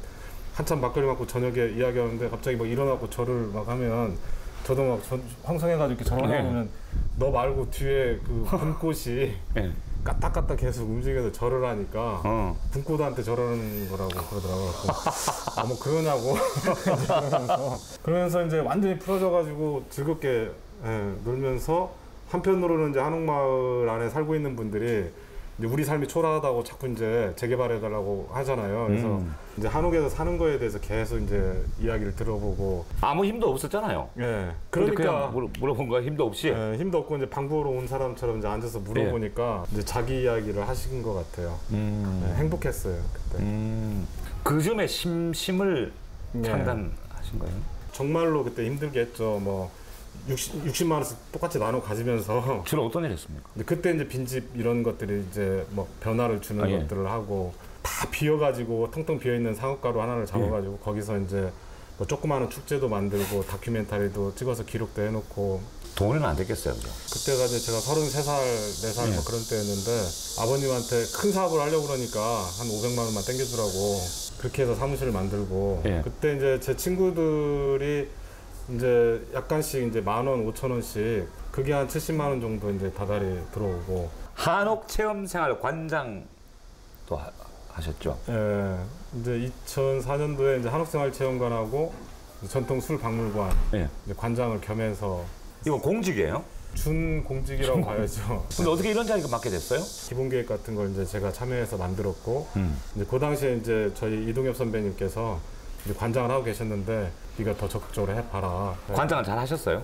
한참 막걸리 먹고 저녁에 이야기하는데 갑자기 막 일어나고 절을 막 하면 저도 막 황송해가지고 이렇게 절하면 너 말고 뒤에 그 분꽃이 까딱까딱 계속 움직여서 절을 하니까 분꽃한테 절하는 거라고 그러더라고요. 뭐 그러냐고 그러면서 이제 완전히 풀어져가지고 즐겁게 놀면서 한편으로는 이제 한옥마을 안에 살고 있는 분들이 이제 우리 삶이 초라하다고 자꾸 이제 재개발해달라고 하잖아요. 그래서 이제 한옥에서 사는 거에 대해서 계속 이제 이야기를 들어보고 아무 힘도 없었잖아요. 그러니까 물어본 거 힘도 없이. 힘도 없고 이제 방구로 온 사람처럼 이제 앉아서 물어보니까 이제 자기 이야기를 하신 것 같아요. 행복했어요 그때. 그 점에 심심을 창단하신 거예요? 정말로 그때 힘들게 했죠. 뭐 60만 원씩 똑같이 나눠 가지면서 주로 어떤 일 했습니까? 그때 이제 빈집 이런 것들이 이제 뭐 변화를 주는 것들을 하고 다 비어가지고 텅텅 비어있는 상업가로 하나를 잡아가지고 거기서 이제 뭐 조그마한 축제도 만들고 다큐멘터리도 찍어서 기록도 해놓고 돈은 안 됐겠어요, 그죠? 그때가 이제 제가 33살, 4살 뭐 그런 때였는데 아버님한테 큰 사업을 하려고 그러니까 한 500만 원만 땡겨주라고 그렇게 해서 사무실을 만들고 그때 이제 제 친구들이 이제 약간씩 이제 10,000원, 5,000원씩 그게 한 70만 원 정도 이제 다달이 들어오고 한옥 체험생활 관장도 하셨죠? 예. 이제 2004년도에 이제 한옥생활체험관하고 전통 술박물관 이제 관장을 겸해서 이거 공직이에요? 준 공직이라고 봐야죠. 근데 어떻게 이런 자리가 맡게 됐어요? 기본 계획 같은 걸 이제 제가 참여해서 만들었고 이제 그 당시에 이제 저희 이동엽 선배님께서 이제 관장을 하고 계셨는데 네가 더 적극적으로 해봐라. 관장을 잘 하셨어요?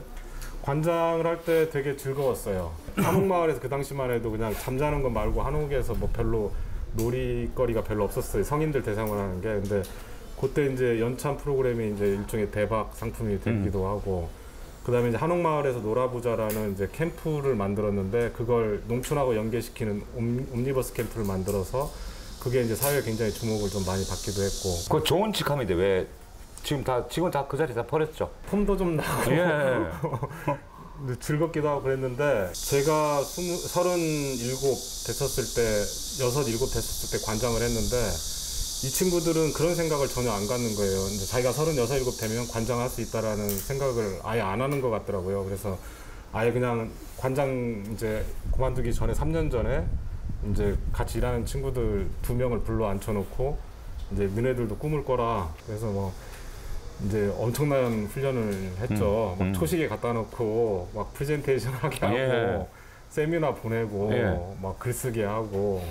관장을 할 때 되게 즐거웠어요. 한옥마을에서 그 당시만 해도 그냥 잠자는 거 말고 한옥에서 뭐 별로 놀이거리가 별로 없었어요. 성인들 대상으로 하는 게. 근데 그때 이제 연참 프로그램이 이제 일종의 대박 상품이 되기도 하고, 그 다음에 이제 한옥마을에서 놀아보자라는 이제 캠프를 만들었는데, 그걸 농촌하고 연계시키는 옴니버스 캠프를 만들어서 그게 이제 사회에 굉장히 주목을 좀 많이 받기도 했고. 그 좋은 직함인데 왜 지금 다 그 자리 다 버렸죠? 폼도 좀 나고. 예. 즐겁기도 하고 그랬는데, 제가 37 됐었을 때, 6, 7 됐었을 때 관장을 했는데, 이 친구들은 그런 생각을 전혀 안 갖는 거예요. 근데 자기가 36, 7 되면 관장할 수 있다라는 생각을 아예 안 하는 것 같더라고요. 그래서 아예 그냥 관장 이제 그만두기 전에 3년 전에 이제 같이 일하는 친구들 2명을 불러 앉혀놓고 이제 너네들도 꿈을 꿔라. 그래서 뭐 이제 엄청난 훈련을 했죠. 막 초식에 갖다 놓고 막 프레젠테이션 하게 하고 세미나 보내고 막 글쓰게 하고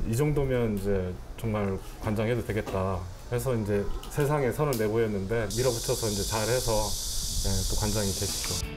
이 정도면 이제 정말 관장해도 되겠다 해서 이제 세상에 선을 내보였는데 밀어붙여서 이제 잘해서 또 관장이 되시죠.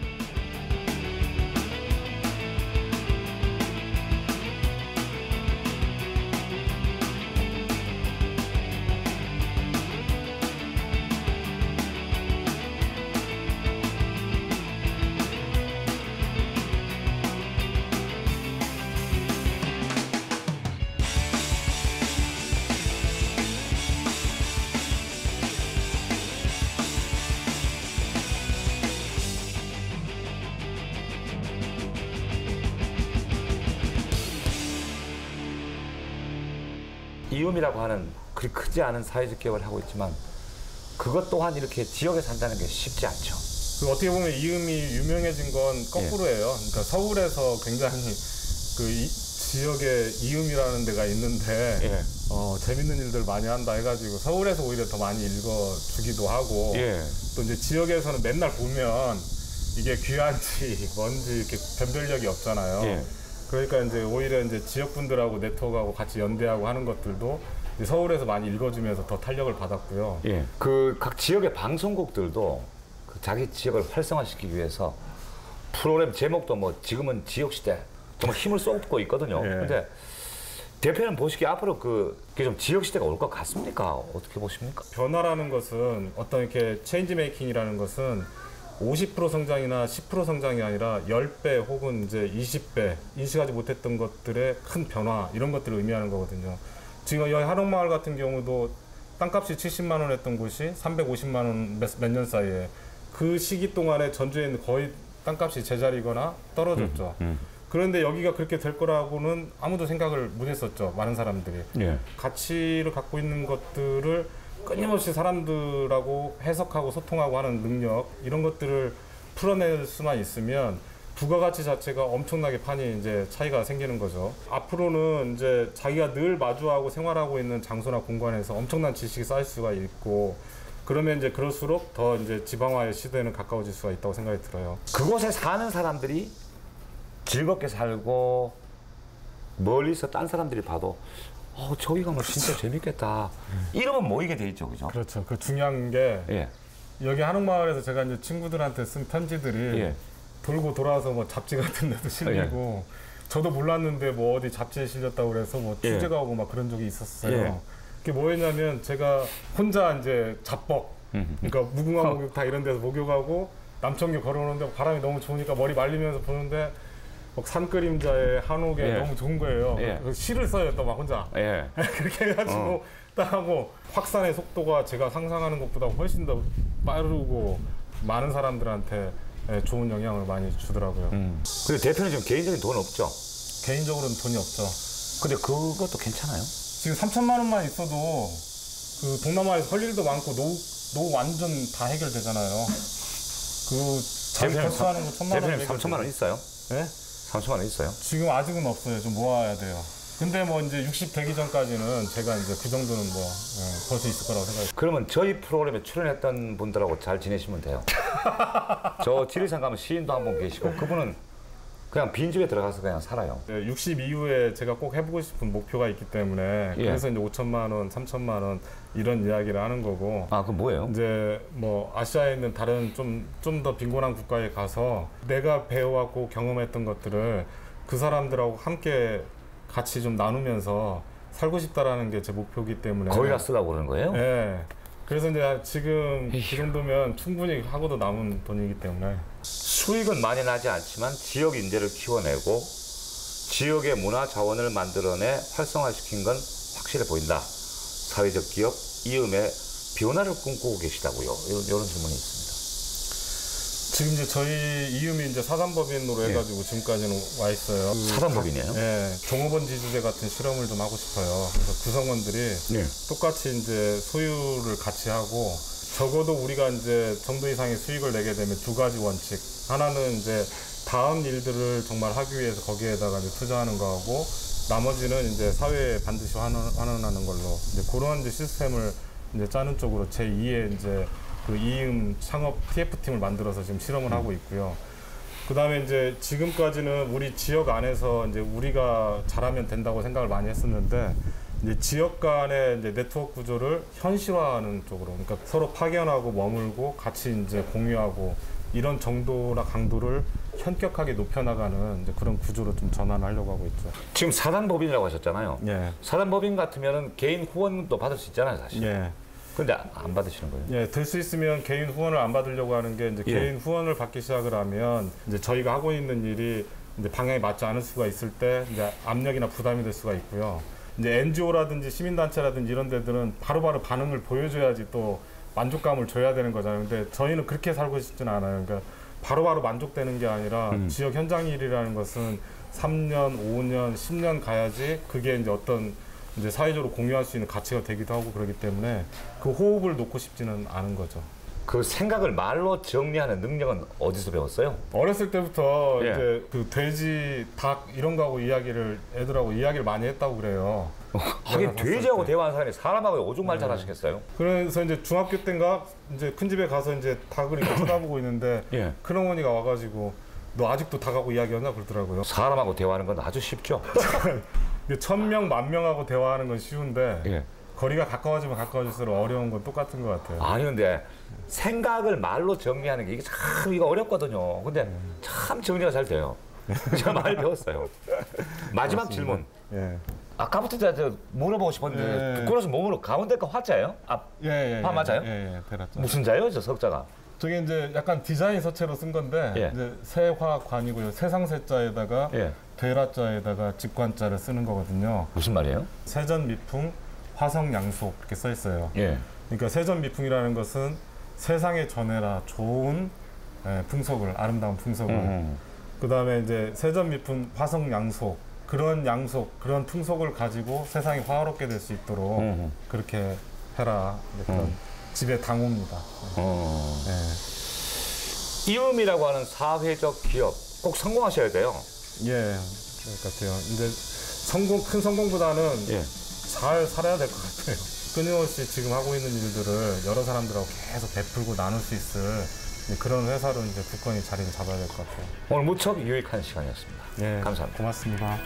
이음이라고 하는 그리 크지 않은 사회적 기업을 하고 있지만 그것 또한 이렇게 지역에 산다는 게 쉽지 않죠. 그 어떻게 보면 이음이 유명해진 건 거꾸로예요. 그러니까 서울에서 굉장히 그 지역에 이음이라는 데가 있는데 재밌는 일들 많이 한다 해가지고 서울에서 오히려 더 많이 읽어주기도 하고 또 이제 지역에서는 맨날 보면 이게 귀한지 뭔지 이렇게 변별력이 없잖아요. 그러니까 이제 오히려 이제 지역분들하고 네트워크하고 같이 연대하고 하는 것들도 서울에서 많이 읽어주면서 더 탄력을 받았고요. 그 각 지역의 방송국들도 그 자기 지역을 활성화시키기 위해서 프로그램 제목도 뭐 지금은 지역시대 정말 힘을 쏟고 있거든요. 근데 대표는 보시기에 앞으로 그게 좀 지역시대가 올 것 같습니까? 어떻게 보십니까? 변화라는 것은 어떤 이렇게 체인지 메이킹이라는 것은 50% 성장이나 10% 성장이 아니라 10배 혹은 이제 20배 인식하지 못했던 것들의 큰 변화 이런 것들을 의미하는 거거든요. 지금 여기 한옥마을 같은 경우도 땅값이 70만 원 했던 곳이 350만 원 몇 년 사이에 그 시기 동안에 전주에는 거의 땅값이 제자리거나 떨어졌죠. 그런데 여기가 그렇게 될 거라고는 아무도 생각을 못 했었죠. 많은 사람들이. 가치를 갖고 있는 것들을 끊임없이 사람들하고 해석하고 소통하고 하는 능력 이런 것들을 풀어낼 수만 있으면 부가가치 자체가 엄청나게 판이 이제 차이가 생기는 거죠. 앞으로는 이제 자기가 늘 마주하고 생활하고 있는 장소나 공간에서 엄청난 지식이 쌓일 수가 있고 그러면 이제 그럴수록 더 이제 지방화의 시대는 가까워질 수가 있다고 생각이 들어요. 그곳에 사는 사람들이 즐겁게 살고 멀리서 딴 사람들이 봐도 저기 가면 진짜 재밌겠다. 이러면 모이게 돼 있죠, 그죠? 그렇죠. 그 중요한 게 여기 한옥마을에서 제가 이제 친구들한테 쓴 편지들이 돌고 돌아서 뭐 잡지 같은 데도 실리고 저도 몰랐는데 뭐 어디 잡지에 실렸다고 그래서 뭐 취재가 오고 막 그런 적이 있었어요. 그게 뭐였냐면 제가 혼자 이제 잡벅, 그러니까 무궁화 목욕 다 이런 데서 목욕하고 남천교 걸어오는데 바람이 너무 좋으니까 머리 말리면서 보는데 막 산그림자에 한옥에 너무 좋은 거예요. 시를 써요, 또 막 혼자. 그렇게 해가지고 딱 하고 확산의 속도가 제가 상상하는 것보다 훨씬 더 빠르고 많은 사람들한테 예, 좋은 영향을 많이 주더라고요. 근데 대표는 지금 개인적인 돈 없죠? 개인적으로는 돈이 없죠. 근데 그것도 괜찮아요? 지금 3천만 원만 있어도 그 동남아에서 할 일도 많고 노후 완전 다 해결되잖아요. 그 자기 거주하는 거 1,000만 원. 대표님 3천만 원 있어요? 네? 3천만 원 있어요? 지금 아직은 없어요. 좀 모아야 돼요. 근데 뭐 이제 60 되기 전까지는 제가 이제 그 정도는 뭐 벌 수 있을 거라고 생각해요. 그러면 저희 프로그램에 출연했던 분들하고 잘 지내시면 돼요. 저 지리산 가면 시인도 한 분 계시고 그분은 그냥 빈집에 들어가서 그냥 살아요. 60 이후에 제가 꼭 해보고 싶은 목표가 있기 때문에 예. 그래서 이제 5천만 원, 3천만 원 이런 이야기를 하는 거고. 아, 그럼 뭐예요? 이제 뭐 아시아에 있는 다른 좀 더 빈곤한 국가에 가서 내가 배워왔고 경험했던 것들을 그 사람들하고 함께 같이 좀 나누면서 살고 싶다라는 게 제 목표이기 때문에. 거기다 쓰려고 그러는 거예요? 네. 그래서 이제 지금 그 정도면 충분히 하고도 남은 돈이기 때문에. 수익은 많이 나지 않지만 지역 인재를 키워내고 지역의 문화 자원을 만들어내 활성화시킨 건 확실해 보인다. 사회적 기업 이음의 변화를 꿈꾸고 계시다고요. 이런 질문이 있습니다. 지금 이제 저희 이음이 이제 사단법인으로 해가지고 지금까지는 와 있어요. 사단법인이에요? 네, 종업원 지주제 같은 실험을 좀 하고 싶어요. 그래서 구성원들이 똑같이 이제 소유를 같이 하고 적어도 우리가 이제 정도 이상의 수익을 내게 되면 두 가지 원칙. 하나는 이제 다음 일들을 정말 하기 위해서 거기에다가 이제 투자하는 거하고 나머지는 이제 사회에 반드시 환원하는 걸로 이제 그런 이제 시스템을 이제 짜는 쪽으로 제2의 이제 그 이음 창업 TF팀을 만들어서 지금 실험을 하고 있고요. 그 다음에 이제 지금까지는 우리 지역 안에서 이제 우리가 잘하면 된다고 생각을 많이 했었는데 이제 지역 간의 이제 네트워크 구조를 현실화하는 쪽으로, 그러니까 서로 파견하고 머물고 같이 이제 공유하고 이런 정도나 강도를 현격하게 높여나가는 이제 그런 구조로 좀 전환하려고 하고 있죠. 지금 사단법인이라고 하셨잖아요. 예. 사단법인 같으면은 개인 후원도 받을 수 있잖아요, 사실. 예. 근데 안 받으시는 거예요? 예, 될 수 있으면 개인 후원을 안 받으려고 하는 게 이제 개인 후원을 받기 시작을 하면 이제 저희가 하고 있는 일이 이제 방향이 맞지 않을 수가 있을 때 이제 압력이나 부담이 될 수가 있고요. 이제 NGO라든지 시민단체라든지 이런 데들은 바로바로 반응을 보여줘야지 또 만족감을 줘야 되는 거잖아요. 근데 저희는 그렇게 살고 싶지는 않아요. 그러니까 바로바로 만족되는 게 아니라 지역 현장 일이라는 것은 3년, 5년, 10년 가야지 그게 이제 어떤 이제 사회적으로 공유할 수 있는 가치가 되기도 하고 그러기 때문에 그 호흡을 놓고 싶지는 않은 거죠. 그 생각을 말로 정리하는 능력은 어디서 배웠어요? 어렸을 때부터 이제 그 돼지, 닭 이런 거하고 애들하고 이야기를 많이 했다고 그래요. 하긴 돼지하고 대화하는 사람이 사람하고 오죽말 잘하시겠어요? 그래서 이제 중학교 때인가 이제 큰 집에 가서 이제 닭을 이렇게 쳐다보고 있는데 큰 어머니가 와가지고 너 아직도 닭하고 이야기하나 그러더라고요. 사람하고 대화하는 건 아주 쉽죠. 1000명, 10,000명하고 대화하는 건 쉬운데 거리가 가까워지면 가까워질수록 어려운 건 똑같은 것 같아요. 아니 근데 생각을 말로 정리하는 게 이게 참 이거 어렵거든요. 근데 참 정리가 잘 돼요. 제가 많이 배웠어요. 마지막 질문. 아까부터 제가 물어보고 싶었는데 부끄러워서 몸으로 가운데가 화자예요? 맞아요? 대략. 무슨 자예요, 저 석자가? 저게 이제 약간 디자인 서체로 쓴 건데 이제 세화관이고요. 세상세자에다가 되라자에다가 직관자를 쓰는 거거든요. 무슨 말이에요? 세전미풍, 화성양속 이렇게 써 있어요. 그러니까 세전미풍이라는 것은 세상에 전해라 좋은 풍속을, 아름다운 풍속을. 그 다음에 이제 세전미풍, 화성양속 그런 양속, 그런 풍속을 가지고 세상이 화롭게 될 수 있도록 그렇게 해라. 그런 집의 당호입니다. 이음이라고 하는 사회적 기업 꼭 성공하셔야 돼요. 예, 그럴 것 같아요. 근데 큰 성공보다는 잘 살아야 될 것 같아요. 끊임없이 지금 하고 있는 일들을 여러 사람들하고 계속 베풀고 나눌 수 있을 그런 회사로 이제 굳건히 자리를 잡아야 될 것 같아요. 오늘 무척 유익한 시간이었습니다. 예, 감사합니다. 고맙습니다.